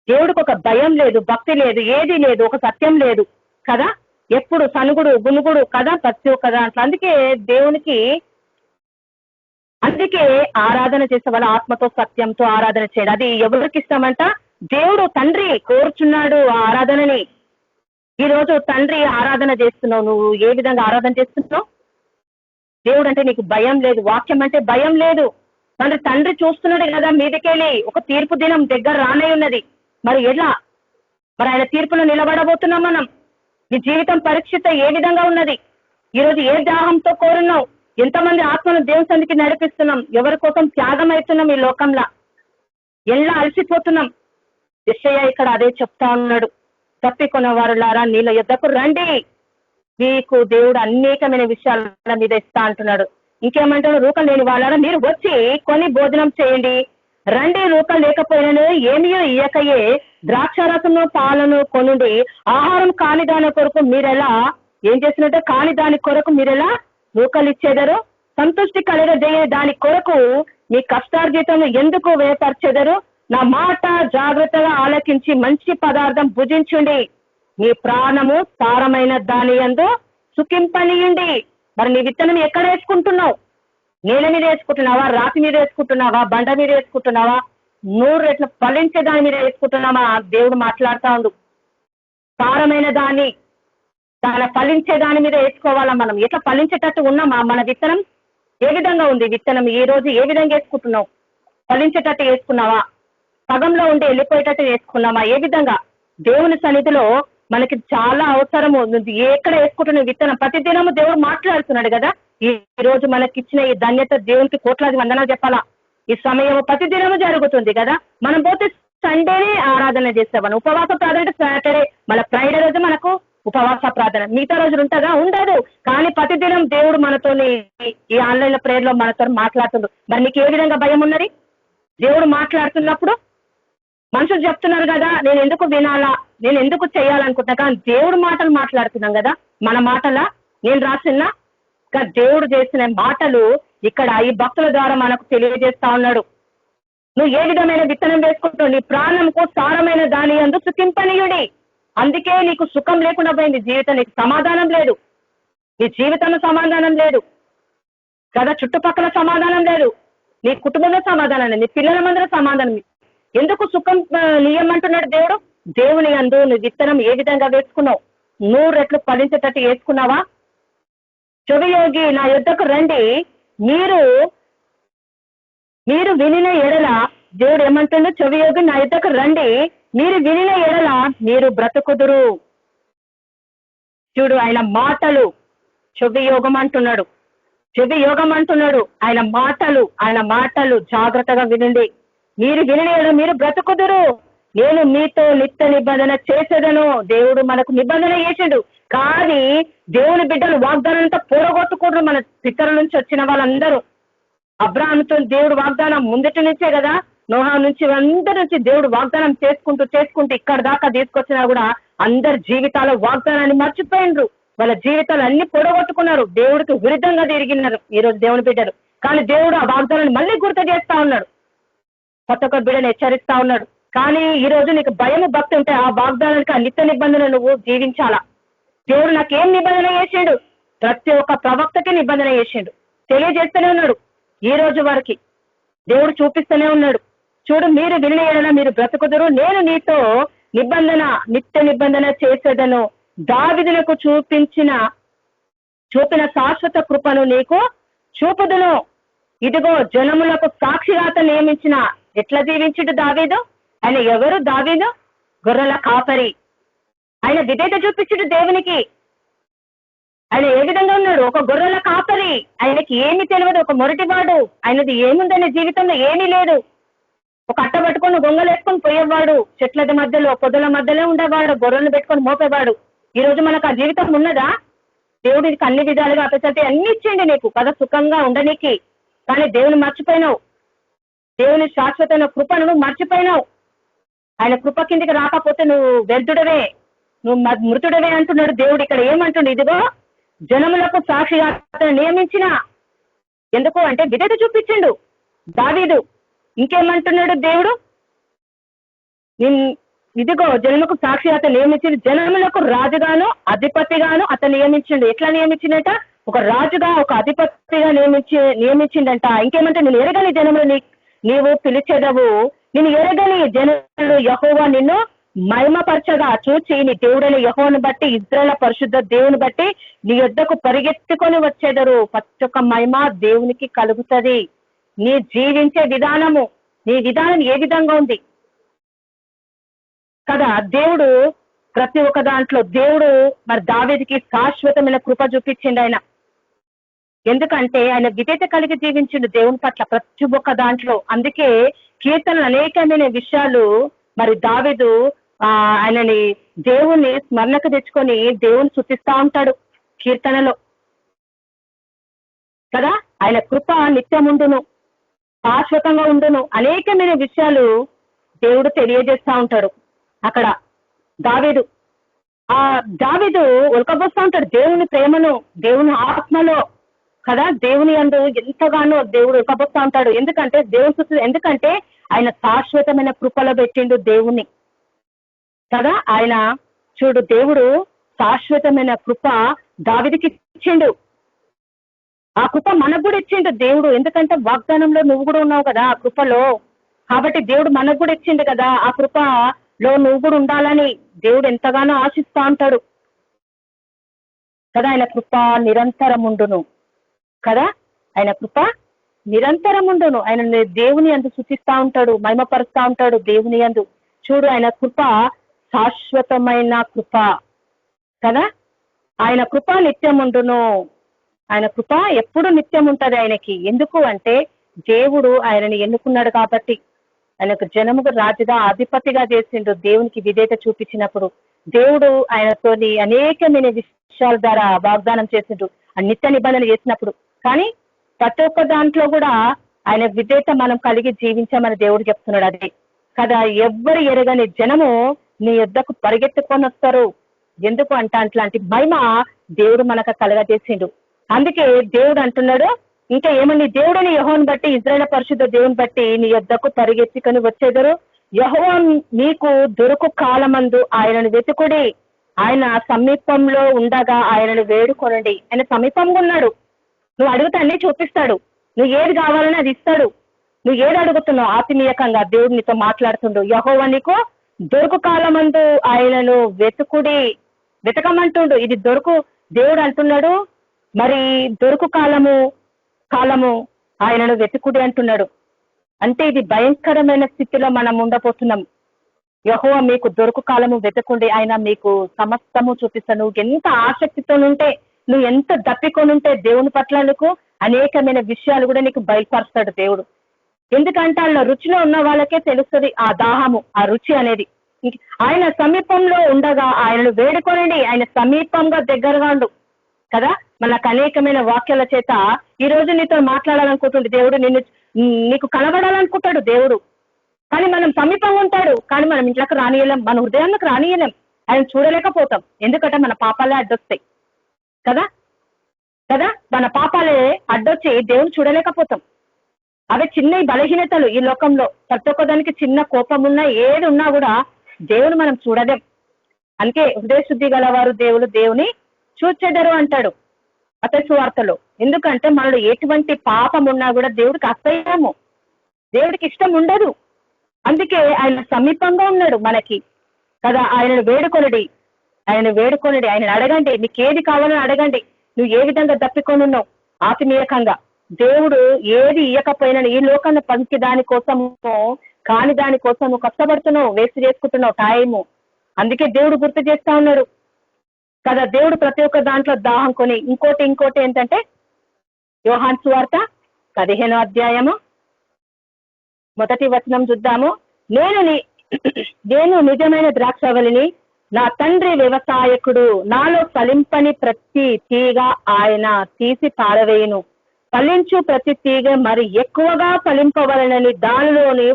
దేవుడికి ఒక భయం లేదు, భక్తి లేదు, ఏది లేదు, ఒక సత్యం లేదు కదా. ఎప్పుడు సనుగుడు గునుగుడు కదా, సత్యం కదా అట్లా. అందుకే ఆరాధన చేసే వాళ్ళ ఆత్మతో సత్యంతో ఆరాధన చేయడం. అది ఎవరికి ఇష్టమంట? దేవుడు తండ్రి కోరుచున్నాడు ఆ ఆరాధనని. ఈ రోజు తండ్రి ఆరాధన చేస్తున్నావు. నువ్వు ఏ విధంగా ఆరాధన చేస్తున్నావు? దేవుడు అంటే నీకు భయం లేదు, వాక్యం అంటే భయం లేదు. మరి తండ్రి చూస్తున్నాడు కదా మీదకెళ్ళి. ఒక తీర్పు దినం దగ్గర రానే ఉన్నది. మరి ఎలా? మరి ఆయన తీర్పులో నిలబడబోతున్నాం మనం. నీ జీవితం పరీక్షిత ఏ విధంగా ఉన్నది? ఈరోజు ఏ దాహంతో కోరున్నావు? ఎంతమంది ఆత్మను దేవుని సన్నిధికి నడిపిస్తున్నాం? ఎవరి కోసం త్యాగం అవుతున్నాం ఈ లోకంలో? ఎలా అలసిపోతున్నాం? యెషయా ఇక్కడ అదే చెప్తా ఉన్నాడు. తప్పికొన్న వారులారా నీళ్ళ యొద్దకు రండి, మీకు దేవుడు అనేకమైన విషయాల మీద ఇస్తా అంటున్నాడు. ఇంకేమంటాడు? రూకం లేని వాళ్ళారా మీరు వచ్చి కొని భోజనం చేయండి. రండి, రూకం లేకపోయినను ఏమీ ఇయ్యకయే ద్రాక్షారసము పాలను కొనుండి ఆహారం కాని దాని కొరకు మీరెలా ఏం చేసినట్టే కాని దాని కొరకు మీరెలా రూకలు ఇచ్చేదరు? సంతృష్టి కలగజేయ దాని కొరకు మీ కష్టార్జితం ఎందుకు వేపర్చెదరు? నా మాట జాగ్రత్తగా ఆలకించి మంచి పదార్థం భుజించుండి, మీ ప్రాణము సారమైన దాని యందు సుఖింపనియండి. మరి నీ విత్తనం ఎక్కడ వేసుకుంటున్నావు? నేల మీద వేసుకుంటున్నావా? రాతి మీద వేసుకుంటున్నావా? బండ మీద వేసుకుంటున్నావా? 100 రెట్లు ఫలించే దాని మీద వేసుకుంటున్నావా? దేవుడు మాట్లాడుతా ఉండు. సారమైన దాన్ని చాలా ఫలించే దాని మీద వేసుకోవాలా మనం. ఎట్లా ఫలించేటట్టు ఉన్నామా? మన విత్తనం ఏ విధంగా ఉంది? విత్తనం ఈ రోజు ఏ విధంగా వేసుకుంటున్నావు? ఫలించేటట్టు వేసుకున్నావా? సగంలో ఉండి వెళ్ళిపోయేటట్టు వేసుకున్నామా? ఏ విధంగా? దేవుని సన్నిధిలో మనకి చాలా అవసరము. ఎక్కడ వేసుకుంటున్న విత్తనం ప్రతి దినము దేవుడు మాట్లాడుతున్నాడు కదా. ఈ రోజు మనకి ఇచ్చిన ఈ ధన్యత దేవునికి కోట్లాది వందనాలు చెప్పాలా. ఈ సమయం ప్రతి దినము జరుగుతుంది కదా. మనం పోతే సండేనే ఆరాధన చేస్తామని, ఉపవాస ప్రార్థన అంటే సాటర్డే, మళ్ళీ ఫ్రైడే రోజు మనకు ఉపవాస ప్రార్థన. మిగతా రోజులు ఉంటుందా? ఉండదు. కానీ ప్రతిదినం దేవుడు మనతో ఈ ఆన్లైన్ ప్రేయర్ లో మనతో మాట్లాడుతుండ్రు. మరి నీకు ఏ విధంగా భయం ఉన్నది? దేవుడు మాట్లాడుతున్నప్పుడు మనుషులు చెప్తున్నారు కదా, నేను ఎందుకు వినాలా, నేను ఎందుకు చేయాలనుకుంటున్నా, కానీ దేవుడు మాటలు మాట్లాడుతున్నాం కదా. మన మాటలా నేను రాసినా దేవుడు చేసిన మాటలు ఇక్కడ ఈ భక్తుల ద్వారా మనకు తెలియజేస్తా ఉన్నాడు. నువ్వు ఏ విధమైన విత్తనం వేసుకుంటావు? నీ ప్రాణంకు సారమైన దాని అందు సుఖింపనీయుడి. అందుకే నీకు సుఖం లేకుండా పోయింది జీవితం. నీకు సమాధానం లేదు, నీ జీవితంలో సమాధానం లేదు కదా, చుట్టుపక్కల సమాధానం లేదు, నీ కుటుంబంలో సమాధానం లేదు, నీ పిల్లల మందిలో సమాధానం. ఎందుకు సుఖం నీయమంటున్నాడు దేవుడు? దేవుని యందు నువ్వు విత్తనం ఏ విధంగా వేసుకున్నావు? 100 రెట్లు ఫలించేటట్టు వేసుకున్నావా? చెవియోగి నా యుద్ధకు రండి, మీరు వినిన ఎడల, దేవుడు ఏమంటుండో, చెవియోగి నా యుద్ధకు రండి, మీరు వినిన ఎడల మీరు బ్రతుకుదురు. చూడు, ఆయన మాటలు చెవియోగం అంటున్నాడు, చెవియోగం అంటున్నాడు. ఆయన మాటలు జాగ్రత్తగా వినండి. మీరు వినిన ఎడల మీరు బ్రతుకుదురు, నేను మీతో నిత్య నిబంధన చేసేదను. దేవుడు మనకు నిబంధన చేసిండు, కానీ దేవుని బిడ్డలు వాగ్దానంతో పోరగొట్టుకోరు. మన పితరుల నుంచి వచ్చిన వాళ్ళందరూ, అబ్రాహాముతో దేవుడు వాగ్దానం ముందటి నుంచే కదా, నోహా నుంచి అందరి నుంచి దేవుడు వాగ్దానం చేసుకుంటూ ఇక్కడ దాకా తీసుకొచ్చినా కూడా అందరి జీవితాల వాగ్దానాన్ని మర్చిపోయినరు. వాళ్ళ జీవితాలు అన్ని పొడగొట్టుకున్నారు, దేవుడికి విరుద్ధంగా తిరిగినారు ఈరోజు దేవుని బిడ్డలు. కానీ దేవుడు ఆ వాగ్దానాన్ని మళ్ళీ గుర్తు చేస్తా ఉన్నాడు, కొత్త ఒక బిడ్డను హెచ్చరిస్తా ఉన్నాడు. కానీ ఈ రోజు నీకు భయం భక్తి ఉంటే ఆ వాగ్దానానికి, ఆ నిత్య నిబంధన నువ్వు జీవించాలా. దేవుడు నాకేం నిబంధన చేసిండు? ప్రతి ఒక్క ప్రవక్తకి నిబంధన చేసిండు, తెలియజేస్తూనే ఉన్నాడు. ఈ రోజు వరకు దేవుడు చూపిస్తూనే ఉన్నాడు. చూడు, మీరు వినిన ఎడల మీరు బ్రతుకుదురు, నేను నీతో నిత్య నిబంధన చేసేదను, దావీదునకు చూపిన శాశ్వత కృపను నీకు చూపుదును. ఇదిగో జనములకు సాక్షిగాత నియమించిన. ఎట్లా జీవించుడు దావీదు? ఆయన ఎవరు? దావీదు గొర్రెల కాపరి. ఆయన విధేయత చూపించుడు దేవునికి. ఆయన ఏ విధంగా ఉన్నాడు? ఒక గొర్రెల కాపరి. ఆయనకి ఏమి తెలియదు, ఒక మొరటివాడు. ఆయనది ఏముందనే జీవితంలో ఏమీ లేదు. ఒక అట్ట పట్టుకొని గొంగలేసుకొని పోయేవాడు, చెట్ల మధ్యలో పొదల మధ్యలో ఉండేవాడు, గొర్రెలను పెట్టుకొని మోపేవాడు. ఈ రోజు మనకు ఆ జీవితం ఉన్నదా? దేవుడికి అన్ని విధాలుగా అపచతి అన్ని ఇచ్చిండి నీకు కదా, సుఖంగా ఉండనికి. కానీ దేవుని మర్చిపోయినావు, దేవుని శాశ్వతమైన కృపను నువ్వు మర్చిపోయినావు. ఆయన కృప కిందికి రాకపోతే నువ్వు వ్యర్థుడవే, నువ్వు మృతుడవే అంటున్నాడు దేవుడు. ఇక్కడ ఏమంటుండు? ఇదిగో జనములకు సాక్షిగా నియమించిన. ఎందుకు అంటే విధేయత చూపించిండు దావీదు. ఇంకేమంటున్నాడు దేవుడు? ఇదిగో జనములకు సాక్షిగా నియమించిండు, జనములకు రాజుగాను అధిపతిగాను అతను నియమించిండు. ఎట్లా నియమించిండట? ఒక రాజుగా, ఒక అధిపతిగా నియమించిండంట. ఇంకేమంటే, నేను ఎరగని జనములు నీవు పిలిచేదవు, నేను ఎరగని జనులు యెహోవా నిన్ను మహిమపరచగా చూచి, నీ దేవుడైన యెహోవాను బట్టి, ఇశ్రాయేలు పరిశుద్ధ దేవుని బట్టి నీ యొద్దకు పరిగెత్తుకొని వచ్చేదరు. ప్రతి ఒక్క మహిమ దేవునికి కలుగుతుంది. నీ జీవించే విధానము, నీ విధానం ఏ విధంగా ఉంది కదా. దేవుడు ప్రతి ఒక్క దాంట్లో దేవుడు మరి దావీదుకి శాశ్వతమైన కృప చూపించిండు ఆయన. ఎందుకంటే ఆయన విధేయత కలిగి జీవించిండు దేవుని పట్ల ప్రతి ఒక్క దాంట్లో. అందుకే కీర్తనలు అనేకమైన విషయాలు మరి దావీదు ఆయనని దేవుణ్ణి స్మరణకు తెచ్చుకొని దేవుని స్తుతిస్తా ఉంటాడు కీర్తనలో కదా. ఆయన కృప నిత్యం ఉండును, శాశ్వతంగా ఉండును, అనేకమైన విషయాలు దేవుడు తెలియజేస్తా ఉంటాడు. అక్కడ దావీదు ఉల్కబోస్తా ఉంటాడు దేవుని ప్రేమను, దేవుని ఆత్మలో కదా. దేవుని యందు ఎంతగానో దేవుడు ఉల్కబోస్తా ఉంటాడు. ఎందుకంటే ఆయన శాశ్వతమైన కృపలో పెట్టిండు దేవుని కదా. ఆయన చూడు, దేవుడు శాశ్వతమైన కృప దావీదుకి ఇచ్చిండు. ఆ కృప మనకు కూడా ఇచ్చిండు దేవుడు. ఎందుకంటే వాగ్దానంలో నువ్వు కూడా ఉన్నావు కదా ఆ కృపలో. కాబట్టి దేవుడు మనకు కూడా ఇచ్చిండు కదా, ఆ కృపలో నువ్వు కూడా ఉండాలని దేవుడు ఎంతగానో ఆశిస్తా ఉంటాడు కదా. ఆయన కృప నిరంతరం ఉండును కదా, ఆయన కృప నిరంతరం ఉండును. ఆయన దేవుని యందు సూచిస్తా ఉంటాడు, మహిమపరుస్తా ఉంటాడు దేవుని యందు. చూడు, ఆయన కృప శాశ్వతమైన కృప కదా. ఆయన కృప నిత్యం ఉండును. ఆయన కృప ఎప్పుడు నిత్యం ఉంటది ఆయనకి. ఎందుకు అంటే దేవుడు ఆయనని ఎన్నుకున్నాడు కాబట్టి, ఆయనకు జనముకు రాజుగా అధిపతిగా చేసిండు. దేవునికి విధేయత చూపించినప్పుడు దేవుడు ఆయనతోని అనేకమైన విషయాల ద్వారా వాగ్దానం చేసిండు, ఆ నిత్య నిబంధన చేసినప్పుడు. కానీ ప్రతి ఒక్క దాంట్లో కూడా ఆయన విధేయత మనం కలిగి జీవించామని దేవుడు చెప్తున్నాడు. అది కదా, ఎవ్వరు ఎరగని జనము నీ యొద్దకు పరిగెత్తుకొని వస్తారు. ఎందుకు అంటే అట్లాంటి మహిమ దేవుడు మనకు కలగజేసిండు. అందుకే దేవుడు అంటున్నాడు, ఇంకా ఏమని, దేవుడిని యెహోవాను బట్టి, ఇశ్రాయేలు పరిశుద్ధ దేవుని బట్టి నీ యొద్దకు పరిగెత్తుకొని వచ్చేదరు. యెహోవా మీకు దొరుకు కాలమందు ఆయనను వెతుకుడి, ఆయన సమీపంలో ఉండగా ఆయనను వేడుకొనండి. ఆయన సమీపంగా ఉన్నాడు. నువ్వు అడిగితే అన్నీ చూపిస్తాడు. నువ్వు ఏది కావాలని అది ఇస్తాడు. నువ్వు ఏది అడుగుతున్నావు ఆత్మీయకంగా దేవుడు నీతో మాట్లాడుతుండు. యెహోవా నీకు దొరుకు కాలమందు ఆయనను వెతుకుడి, వెతకమంటుండు. ఇది దొరుకు దేవుడు అంటున్నాడు. మరి దొరుకు కాలము ఆయనను వెతుకుడి అంటున్నాడు. అంటే ఇది భయంకరమైన స్థితిలో మనం ఉండబోతున్నాం. యెహోవా మీకు దొరుకు కాలము వెతుకుండి, ఆయన మీకు సమస్తము చూపిస్తాడు. నువ్వు ఎంత ఆసక్తితోనుంటే, నువ్వు ఎంత దప్పికొనుంటే దేవుని పట్ల నీకు అనేకమైన విషయాలు కూడా నీకు బయలుపరుస్తాడు దేవుడు. ఎందుకంటే ఆయన రుచిలో ఉన్న వాళ్ళకే తెలుస్తుంది ఆ దాహము, ఆ రుచి అనేది. ఆయన సమీపంలో ఉండగా ఆయనను వేడుకొనండి. ఆయన సమీపంగా దగ్గరగా ఉండు కదా. మనకు అనేకమైన వాక్యాల చేత ఈ రోజు నీతో మాట్లాడాలనుకుంటుంది దేవుడు, నీకు కనబడాలనుకుంటాడు దేవుడు. కానీ మనం సమీపంగా ఉంటాడు, కానీ మనం ఇంట్లోకి రానియలేం, మన హృదయానికి రానియలేం, ఆయన చూడలేకపోతాం. ఎందుకంటే మన పాపాలే అడ్డొస్తాయి కదా. మన పాపాలే అడ్డొచ్చి దేవుని చూడలేకపోతాం. అవి చిన్న బలహీనతలు ఈ లోకంలో. ప్రతి ఒక్కదానికి చిన్న కోపం ఉన్నా, ఏది ఉన్నా కూడా దేవుని మనం చూడలేం. అందుకే హృదయ శుద్ధి గలవారు దేవుని చూచెదరు అంటాడు మత్తయి సువార్తలో. ఎందుకంటే మనలో ఎటువంటి పాపం ఉన్నా కూడా దేవుడికి అసహ్యము, దేవుడికి ఇష్టం ఉండదు. అందుకే ఆయన సమీపంగా ఉన్నాడు మనకి కదా. ఆయనను వేడుకొనడి, ఆయనను అడగండి. నీకు ఏది కావాలని అడగండి. నువ్వు ఏ విధంగా దప్పికొని ఉన్నావు ఆత్మీయకంగా, దేవుడు ఏది ఇయ్యకపోయినా ఈ లోకాన్ని పంచి దానికోసము కాని దానికోసం నువ్వు కష్టపడుతున్నావు, వేస్ట్ చేసుకుంటున్నావు టైము. అందుకే దేవుడు గుర్తు చేస్తా ఉన్నాడు కదా. దేవుడు ప్రతి ఒక్క దాంట్లో దాహం కొని. ఇంకోటి ఏంటంటే యోహాను సువార్త 15వ అధ్యాయము 1వ వచనం చూద్దాము. నేను నిజమైన ద్రాక్షవల్లిని, నా తండ్రి వ్యవసాయకుడు. నాలో ఫలింపని ప్రతి తీగ ఆయన తీసి పారవేయును, ఫలించు ప్రతి తీగ మరి ఎక్కువగా ఫలింపవలనని దానిలోని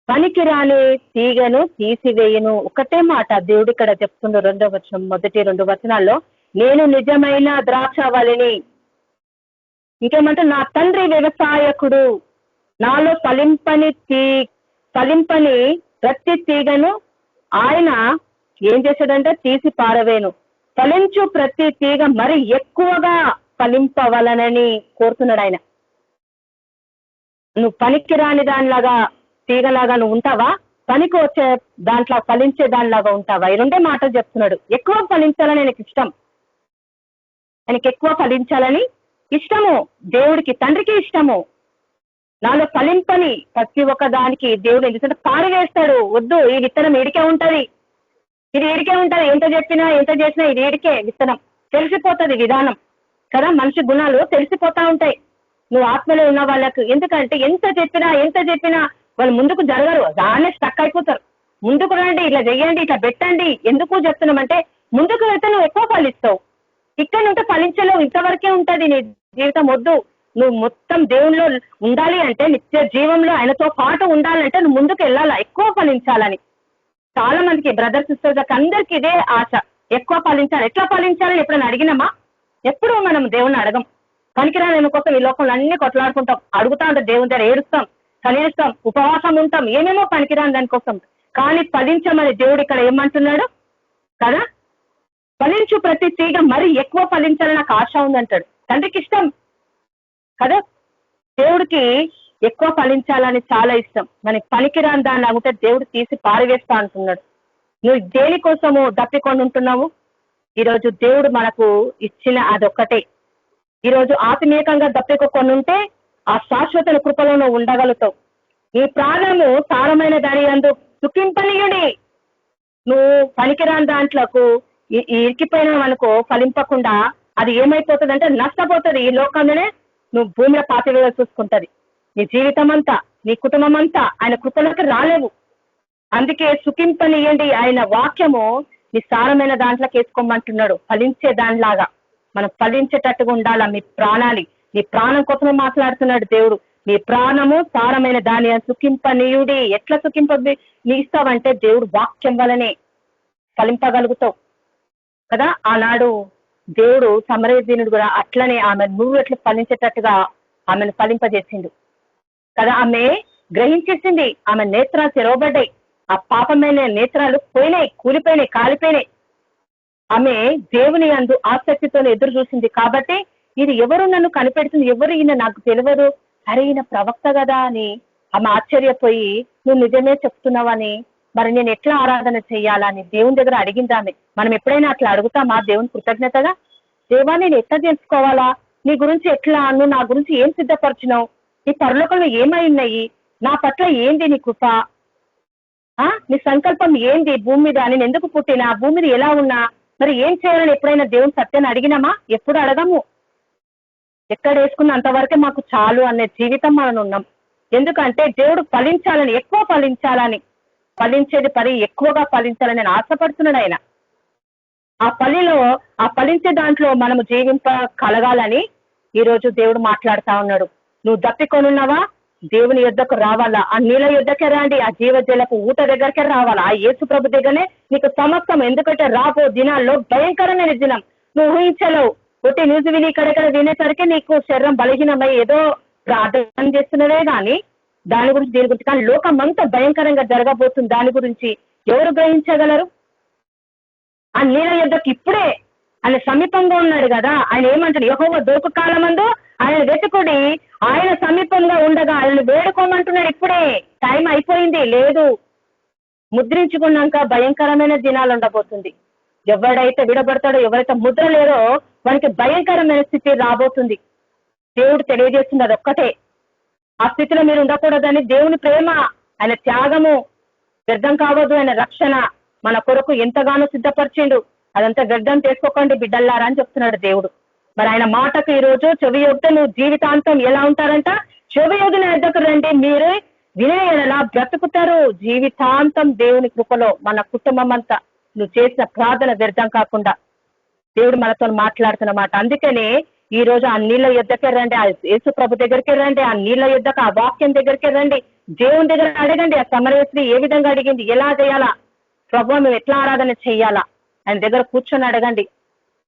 పనికిరాని తీగను తీసివేయును. ఒకటే మాట దేవుడు ఇక్కడ చెప్తుండ్రు. 2వ వచనం, మొదటి 2 వచనాల్లో నేను నిజమైన ద్రాక్షవల్లిని. ఇంకేమంటే నా తండ్రి వ్యవసాయకుడు, నాలో ఫలింపని ప్రతి తీగను ఆయన ఏం చేశాడంటే తీసి పారవేను, ఫలించు ప్రతి తీగ మరి ఎక్కువగా ఫలింపవలనని కోరుతున్నాడు ఆయన. నువ్వు పనికిరాని దానిలాగా తీగలాగా నువ్వు ఉంటావా, పనికి వచ్చే దాంట్లో ఫలించే దానిలాగా ఉంటావా? ఈ 2 మాటలు చెప్తున్నాడు. ఎక్కువ ఫలించాలని ఆయనకి ఇష్టం, ఆయనకి ఎక్కువ ఫలించాలని ఇష్టము, దేవుడికి తండ్రికి ఇష్టము. నాలో ఫలింపని ప్రతి ఒక్క దానికి దేవుడు ఎందుకంటే పారవేస్తాడు. వద్దు, ఈ విత్తనం ఏడికే ఉంటది, ఇది ఏడికే ఉంటది, ఎంత చేసినా ఇది ఏడికే విత్తనం. తెలిసిపోతుంది విధానం కదా. మనిషి గుణాలు తెలిసిపోతా ఉంటాయి నువ్వు ఆత్మలో ఉన్న వాళ్ళకు. ఎందుకంటే ఎంత చెప్పినా వాళ్ళు ముందుకు జరగరు, దాన్నే స్టక్ అయిపోతారు. ముందుకు రండి, ఇట్లా చెయ్యండి, ఇట్లా పెట్టండి. ఎందుకు చెప్తున్నామంటే ముందుకు వెళ్తే నువ్వు ఎక్కువ ఫలిస్తావు. ఇక్కడ నుండి ఫలించలేవు, ఇంతవరకే ఉంటది నీ జీవితం. వద్దు, నువ్వు మొత్తం దేవుల్లో ఉండాలి అంటే, నిత్య జీవంలో ఆయనతో పాటు ఉండాలంటే నువ్వు ముందుకు వెళ్ళాలా, ఎక్కువ ఫలించాలని. చాలా మందికి బ్రదర్ సిస్టర్స్ అందరికి ఇదే ఆశ, ఎక్కువ ఫలించాలి. ఎట్లా ఫలించాలని ఎప్పుడైనా అడిగినామా? ఎప్పుడు మనం దేవుణ్ణి అడగం. పనికిరాని కోసం ఈ లోకంలో అన్ని కొట్లాడుకుంటాం, అడుగుతా ఉంటాం, దేవుని దగ్గర ఏడుస్తాం, కనీస్తాం, ఉపవాసం ఉంటాం, ఏమేమో పనికిరాని దానికోసం. కానీ ఫలించమని దేవుడు ఇక్కడ ఏమంటున్నాడు కదా. ఫలించు ప్రతి తీగ మరి ఎక్కువ ఫలించాలని నాకు ఆశ ఉందంటాడు. తండ్రికి ఇష్టం కదా, దేవుడికి ఎక్కువ ఫలించాలని చాలా ఇష్టం. మనకి పనికిరాని దాన్ని అమ్మితే దేవుడు తీసి పారవేస్తా అంటున్నాడు. నువ్వు దేనికోసము దప్పికొని ఉంటున్నావు? ఈరోజు దేవుడు మనకు ఇచ్చిన అదొక్కటే. ఈరోజు ఆత్మీయంగా దప్పికొని ఉంటే ఆ శాశ్వత కృపలో నువ్వు ఉండగలుగుతావు. ఈ ప్రాణము సారమైన దాని యందు సుఖింపనీయుడి. నువ్వు పనికిరాని దాంట్లకు ఇరికిపోయినావు అనుకో, ఫలింపకుండా అది ఏమైపోతుంది అంటే నష్టపోతుంది. ఈ లోకంలోనే నువ్వు భూమిలో పాతివేయాల్సి చూసుకుంటది. నీ జీవితం అంతా, నీ కుటుంబం అంతా ఆయన కృపలోకి రాలేవు. అందుకే సుఖింపనియండి, ఆయన వాక్యము నీ సారమైన దాంట్లోకి వేసుకోమంటున్నాడు. ఫలించే దానిలాగా మనం ఫలించేటట్టుగా ఉండాలా. మీ ప్రాణాన్ని, నీ ప్రాణం కోసమే మాట్లాడుతున్నాడు దేవుడు. నీ ప్రాణము సారమైన దాని సుఖింపనీయుడి. ఎట్లా ఇస్తావంటే దేవుడు వాక్యం వలనే ఫలింపగలుగుతావు కదా. ఆనాడు దేవుడు సమరయుడు కూడా అట్లనే ఆమె నువ్వు ఎట్లా ఫలించేటట్టుగా ఆమెను ఫలింపజేసిండు కదా. ఆమె గ్రహించేసింది, ఆమె నేత్రాలు తెరవబడ్డాయి. ఆ పాపమైన నేత్రాలు పోయినాయి, కూలిపోయినాయి, కాలిపోయినాయి. ఆమె దేవుని అందు ఆసక్తితో ఎదురు చూసింది. కాబట్టి ఇది ఎవరు నన్ను కనిపెడుతుంది, ఎవరు ఈయన నాకు తెలియదు, అరే ఈయన ప్రవక్త కదా అని ఆమె ఆశ్చర్యపోయి, నువ్వు నిజమే చెప్తున్నావని, మరి నేను ఎట్లా ఆరాధన చెయ్యాలని దేవుని దగ్గర అడిగిందామె. మనం ఎప్పుడైనా అట్లా అడుగుతామా దేవుని కృతజ్ఞతగా? దేవా నేను ఎట్లా తెలుసుకోవాలా, నీ గురించి ఎట్లా, నువ్వు నా గురించి ఏం సిద్ధపరిచినావు, నీ పరలోకంలో ఏమై ఉన్నాయి, నా పట్ల ఏంది నీ కృప, నీ సంకల్పం ఏంది భూమి మీద, నేను ఎందుకు పుట్టినా, భూమి మీద ఎలా ఉన్నా, మరి ఏం చేయాలని ఎప్పుడైనా దేవుని సత్యాన్ని అడిగినామా? ఎప్పుడు అడగము. ఎక్కడ వేసుకున్న అంతవరకే మాకు చాలు అనే జీవితం మనం ఉన్నాం. ఎందుకంటే దేవుడు ఫలించాలని, ఎక్కువ ఫలించాలని, ఫలించేది పని ఎక్కువగా ఫలించాలని నేను ఆశపడుతున్నాడు ఆయన. ఆ ఫలించే దాంట్లో మనము జీవింప కలగాలని ఈరోజు దేవుడు మాట్లాడుతా ఉన్నాడు. నువ్వు దప్పికొనున్నావా? దేవుని యుద్ధకు రావాలా, ఆ నీళ్ళ యుద్ధకే రండి, ఆ జీవజలపు ఊట దగ్గరకే రావాలా, ఆ యేసు ప్రభు దగ్గరనే నీకు సమస్తం. ఎందుకంటే రాబో దినాల్లో భయంకరమైన దినం, నువ్వు ఊహించలేవు. ఒకటి న్యూస్ విని ఇక్కడెక్కడ వినేసరికి నీకు శరీరం బలహీనమై ఏదో ప్రార్థన చేస్తున్నవే కానీ దాని గురించి, దీని గురించి, కానీ లోకం అంతా భయంకరంగా జరగబోతుంది. దాని గురించి ఎవరు గ్రహించగలరు? ఆ నీళ్ళ యుద్ధకు ఇప్పుడే ఆయన సమీపంగా ఉన్నాడు కదా. ఆయన ఏమంటాడు, యెహోవా దొరుకు కాలమందు ఆయన వెతుకుడి, ఆయన సమీపంగా ఉండగా ఆయన వేడుకోమంటున్నాడు. ఇప్పుడే టైం అయిపోయింది, లేదు ముద్రించుకున్నాక భయంకరమైన దినాలు ఉండబోతుంది. ఎవడైతే విడబడతాడో, ఎవరైతే ముద్ర లేరో వానికి భయంకరమైన స్థితి రాబోతుంది. దేవుడు తెలియజేస్తుంది అదొక్కటే. ఆ స్థితిలో మీరు ఉండకూడదని దేవుని ప్రేమ, ఆయన త్యాగము వ్యర్థం కావద్దు, ఆయన రక్షణ మన కొరకు ఎంతగానో సిద్ధపరిచిండు. అదంతా వ్యర్థం చేసుకోకండి బిడ్డల్లారా అని చెప్తున్నాడు దేవుడు. మరి ఆయన మాటకు ఈ రోజు చెవి యొగ్గితే నువ్వు జీవితాంతం ఎలా ఉంటారంట? చెవి యొగిన ఎద్దకు రండి, మీరే వినే ఎలా బ్రతుకుతారు జీవితాంతం దేవుని కృపలో. మన కుటుంబం అంతా నువ్వు చేసిన ప్రార్థన వ్యర్థం కాకుండా దేవుడు మనతో మాట్లాడుతున్నమాట. అందుకనే ఈ రోజు ఆ నీళ్ళ యుద్ధకే రండి, ఆ యేసు ప్రభు దగ్గరికి రండి, ఆ నీళ్ళ యుద్ధకు, ఆ వాక్యం దగ్గరికి రండి, దేవుని దగ్గర అడగండి. ఆ సమరయస్త్రీ ఏ విధంగా అడిగింది, ఎలా చేయాలా ప్రభు, మేము ఎట్లా ఆరాధన చెయ్యాలా, ఆయన దగ్గర కూర్చొని అడగండి.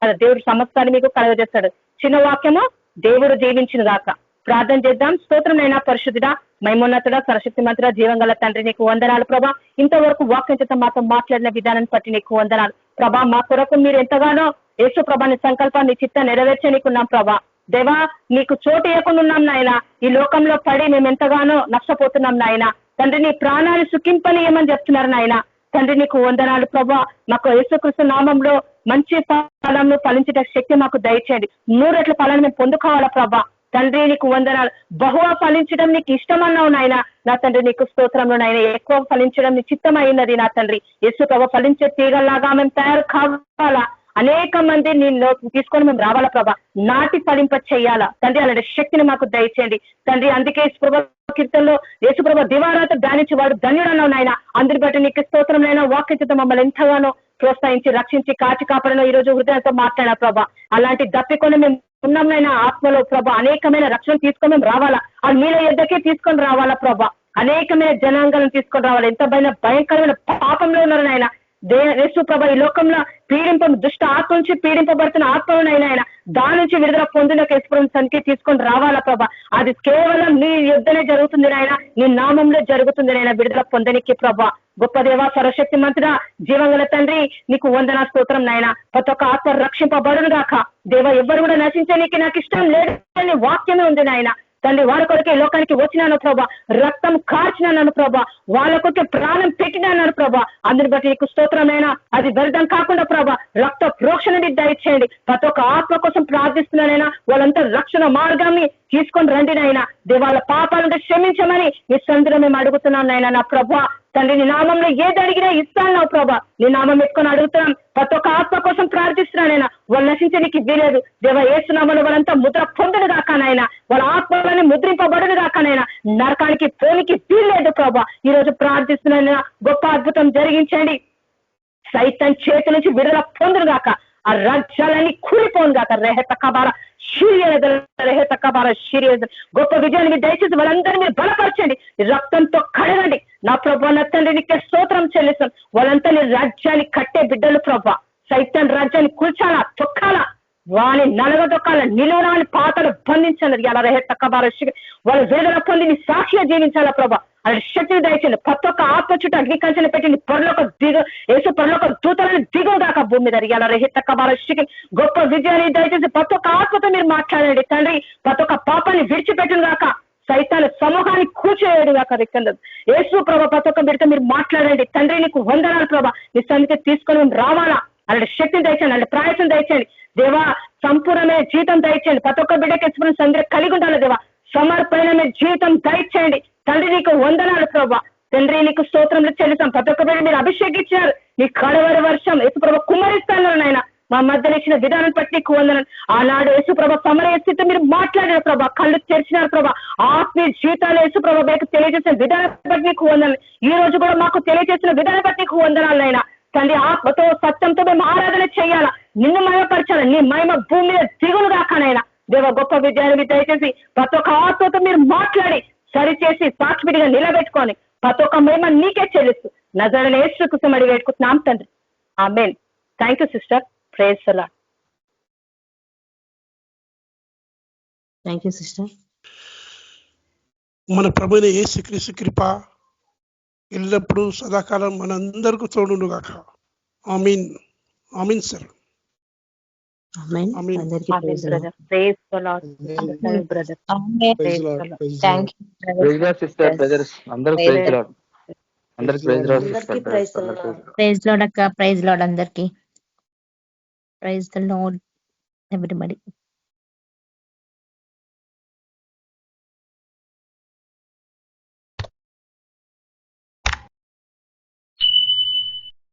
అది దేవుడు సమస్తాన్ని మీకు కలగజేస్తాడు. చిన్న వాక్యము దేవుడు జీవించిన గాక. ప్రార్థన చేద్దాం. స్తోత్రమైనా పరిశుద్ధుడా, మహిమోన్నతుడా, సరశక్తి మంత్రుడా, జీవంగల తండ్రి నీకు వందనాలు ప్రభా. ఇంతవరకు వాక్యం చేత మాతో మాట్లాడిన విధానాన్ని బట్టి నీకు వందనాలు ప్రభా. మా కొరకు మీరు ఎంతగానో యేసు ప్రభా నీ సంకల్పాన్ని చిత్త నెరవేర్చనీకున్నాం ప్రభా. దేవా నీకు చోటు ఇవ్వకుండా ఉన్నాం నాయన. ఈ లోకంలో పడి మేము ఎంతగానో నష్టపోతున్నాం నాయన. తండ్రి నీ ప్రాణాలు సుఖింపని ఏమని చెప్తున్నారు నాయన. తండ్రి నీకు వందనాలు ప్రభా. మాకు యేసుక్రీస్తు నామంలో మంచి ఫలాలను ఫలించే శక్తి మాకు దయచేయండి. 100 రెట్ల ఫలాన్ని మేము పొందుకోవాలా ప్రభా. తండ్రి నీకు వందనాలు. బహుగా ఫలించడం నీకు ఇష్టమన్నావు నాయన. నా తండ్రి నీకు స్తోత్రంలో నాయన, ఎక్కువ ఫలించడం నీ చిత్తమైనది నా తండ్రి. యేసు ప్రభా ఫలించే తీగల్లాగా మేము తయారు కావాలా. అనేక మంది నేను తీసుకొని మేము రావాలా ప్రభా. నాటి ఫలింప చెయ్యాలా తండ్రి. అలాంటి శక్తిని మాకు దయచేయండి తండ్రి. అందుకే యేసుప్రభు కీర్తనలో యేసుప్రభు దివారాత ధ్యానించి వాడు ధన్యుడన్నావు నాయన. అందరి బట్టి నీకు స్తోత్రంలో వాక్యత మమ్మల్ని ఎంతగానో ప్రోత్సహించి రక్షించి కాచి కాపాడను ఈ రోజు హృదయంతో మాట్లాడా ప్రభా. అలాంటి దప్పికొని మేము ఉన్నాంనైనా ఆత్మలో ప్రభా. అనేకమైన రక్షణ తీసుకొని మేము రావాలా. ఆ నీళ్ళ యుద్ధకే తీసుకొని రావాలా ప్రభా. అనేకమైన జనాంగాలను తీసుకొని రావాలి. ఎంత భయంకరమైన పాపంలో ఉన్నారు నాయన. యేసు ప్రభా ఈ లోకంలో దుష్ట ఆత్మ నుంచి పీడింపబడుతున్న ఆత్మలోనైనా ఆయన దాని నుంచి విడుదల పొందిన యేసుప్రభు సన్నిధికి తీసుకొని రావాలా ప్రభా. అది కేవలం నీ యుద్ధనే జరుగుతుంది నాయన, నీ నామంలో జరుగుతుంది నాయన విడుదల పొందనికి ప్రభా. గొప్ప దేవ, సర్వశక్తి మంతుడా, జీవంగల తండ్రి నీకు వందనా స్తోత్రం నాయన. ప్రతి ఒక్క ఆత్మ రక్షింపబడును గాక దేవ. ఎవరు కూడా నశించడానికి నాకు ఇష్టం లేదు వాక్యమే ఉంది నాయన. తండ్రి వారి కొరకే లోకానికి వచ్చినాను ప్రభా. రక్తం కార్చినాను ప్రభా. వాళ్ళ కొరకే ప్రాణం పెట్టినాను ప్రభా. అందుని బట్టి నీకు స్తోత్రమైనా అది వ్యర్థం కాకుండా ప్రభా రక్త ప్రోక్షణని దయచేయండి. ప్రతి ఒక్క ఆత్మ కోసం ప్రార్థిస్తున్నానైనా వాళ్ళంతా రక్షణ మార్గాన్ని తీసుకొని రండి నాయన. దేవాళ్ళ పాపాలను క్షమించమని మీ సందులో మేము అడుగుతున్నాను నాయన. నా ప్రభా తండ్రి నీ నామంలో ఏది అడిగినా ఇస్తాను ప్రభా. నీ నామం ఎత్తుకొని అడుగుతున్నాం. ప్రతి ఒక్క ఆత్మ కోసం ప్రార్థిస్తున్నానైనా. వాళ్ళు నశించడానికి వీలేదు దేవ. యేసునామములో వాళ్ళంతా ముద్ర పొందును కాకనైనా, వాళ్ళ ఆత్మలని ముద్రింపబడును కాకనైనా, నరకానికి పోనికి వీల్లేదు ప్రభా. ఈ రోజు ప్రార్థిస్తున్నానైనా గొప్ప అద్భుతం జరిగించండి. సైతం చేతి నుంచి విడుదల పొందును గాక. ఆ రాజ్యాలన్నీ కూలిపోను గాక. రెహత కబార రెహత కబార గొప్ప విజయాన్ని మీరు దయచేసి వాళ్ళందరినీ మీరు బలపరచండి. రక్తంతో కడగండి నా ప్రభా. నా తండ్రి నీకే స్తోత్రం చెల్లిస్తాం. వాళ్ళంతా నీ రాజ్యాన్ని కట్టే బిడ్డలు ప్రభా. సైతం రాజ్యాన్ని కూల్చాలా, తొక్కాలా, వాని నలగదొక్కాల, నిలువరాని పాతలు బంధించాలి. అలా రెహత కబార వాళ్ళు విడుదల పొంది నీ సాక్షిగా జీవించాలా ప్రభా. అది శక్తిని దయచండి. ప్రతి ఒక్క ఆత్మ చుట్టూ అగ్నికంచెలు పెట్టింది. పొరలోక దిగు యేసు పొరలోక దూతలను దిగువ దాకా భూమి మీద అలా రహిత కబార గొప్ప విజయాన్ని దయచేసి ప్రతి ఒక్క ఆత్మతో మీరు మాట్లాడండి తండ్రి. ప్రతి ఒక్క పాపాన్ని విడిచిపెట్టును గాక. సైతాన్ని సమూహాన్ని కూర్చోయేడు గాక. రిక్కందు యేసు ప్రభా ప్రతి ఒక్క బిడ్డతో మీరు మాట్లాడండి తండ్రి. నీకు వందనాలు ప్రభా. నీ సన్నిధికి తీసుకొని రావాలా. అలాంటి శక్తిని దయచండి, అలాంటి ప్రయాసం దయచండి దేవా. సంపూర్ణమైన జీవితం దయచేయండి. ప్రతి ఒక్క బిడ్డకి ఎక్స్పీరియన్స్ అందరూ కలిగి ఉండాలి దేవా. సమర్పణమైన జీవితం దయచేయండి తండ్రి. నీకు వందనాలు ప్రభా. తండ్రి నీకు స్తోత్రంలో చెల్లిస్తాం. ప్రతి ఒక్క బిడ్డ మీరు అభిషేకించారు. నీ కడవరి వర్షం యేసుప్రభ కుమ్మరిస్తాను నాయన. మా మధ్యలో ఇచ్చిన విధానం బట్టి నీకు వందనాలు. ఆనాడు యేసుప్రభ సమరయ స్థితితో మీరు మాట్లాడారు ప్రభా. కళ్ళు తెరిచినారు ప్రభా. ఆత్మీయ జీవితాలు యేసుప్రభ మీకు తెలియజేసిన విధానం బట్టి నీకు వందనాలు. ఈ రోజు కూడా మాకు తెలియజేసిన విధానం బట్టి నీకు వందనాలు అయినా తండ్రి. ఆత్మతో సత్యంతో మేము ఆరాధన చేయాలా, నిన్ను మయపరచాలి. నీ మహిమ భూమి మీద దిగులు కాకనైనా దేవ. గొప్ప విజయాన్ని దయచేసి ప్రతి ఒక్క ఆత్మతో మీరు మాట్లాడి సరిచేసి సాక్షిగా నిలబెట్టుకొని ప్రతి ఒక్క మహిమ నీకే చెల్లిస్తూ నజరేయుడైన యేసు కోసం అడిగి వేడుకుంటున్నాం తండ్రి. ఆమేన్. Thank you sister. Praise the lord. Thank you sister. మన ప్రభువైన యేసుక్రీస్తు కృప ఎల్లప్పుడూ సదాకాలం మనందరికీ తోడును గాక. ఆమీన్. ఆమీన్ సార్. ఆమేన్. ఆమీన్. అందరికీ ఆమేన్ praise brother. Praise the lord. Brother praise lord. Thank you praise lord sister brothers అందరూ ప్రైజ్ లార్డ్. అందరికి ప్రైజ్ లార్డ్ సిస్టర్. అందరికీ praise the lord. Praise lord అక్క. ప్రైజ్ లార్డ్ అందరికి. Praise the lord everybody.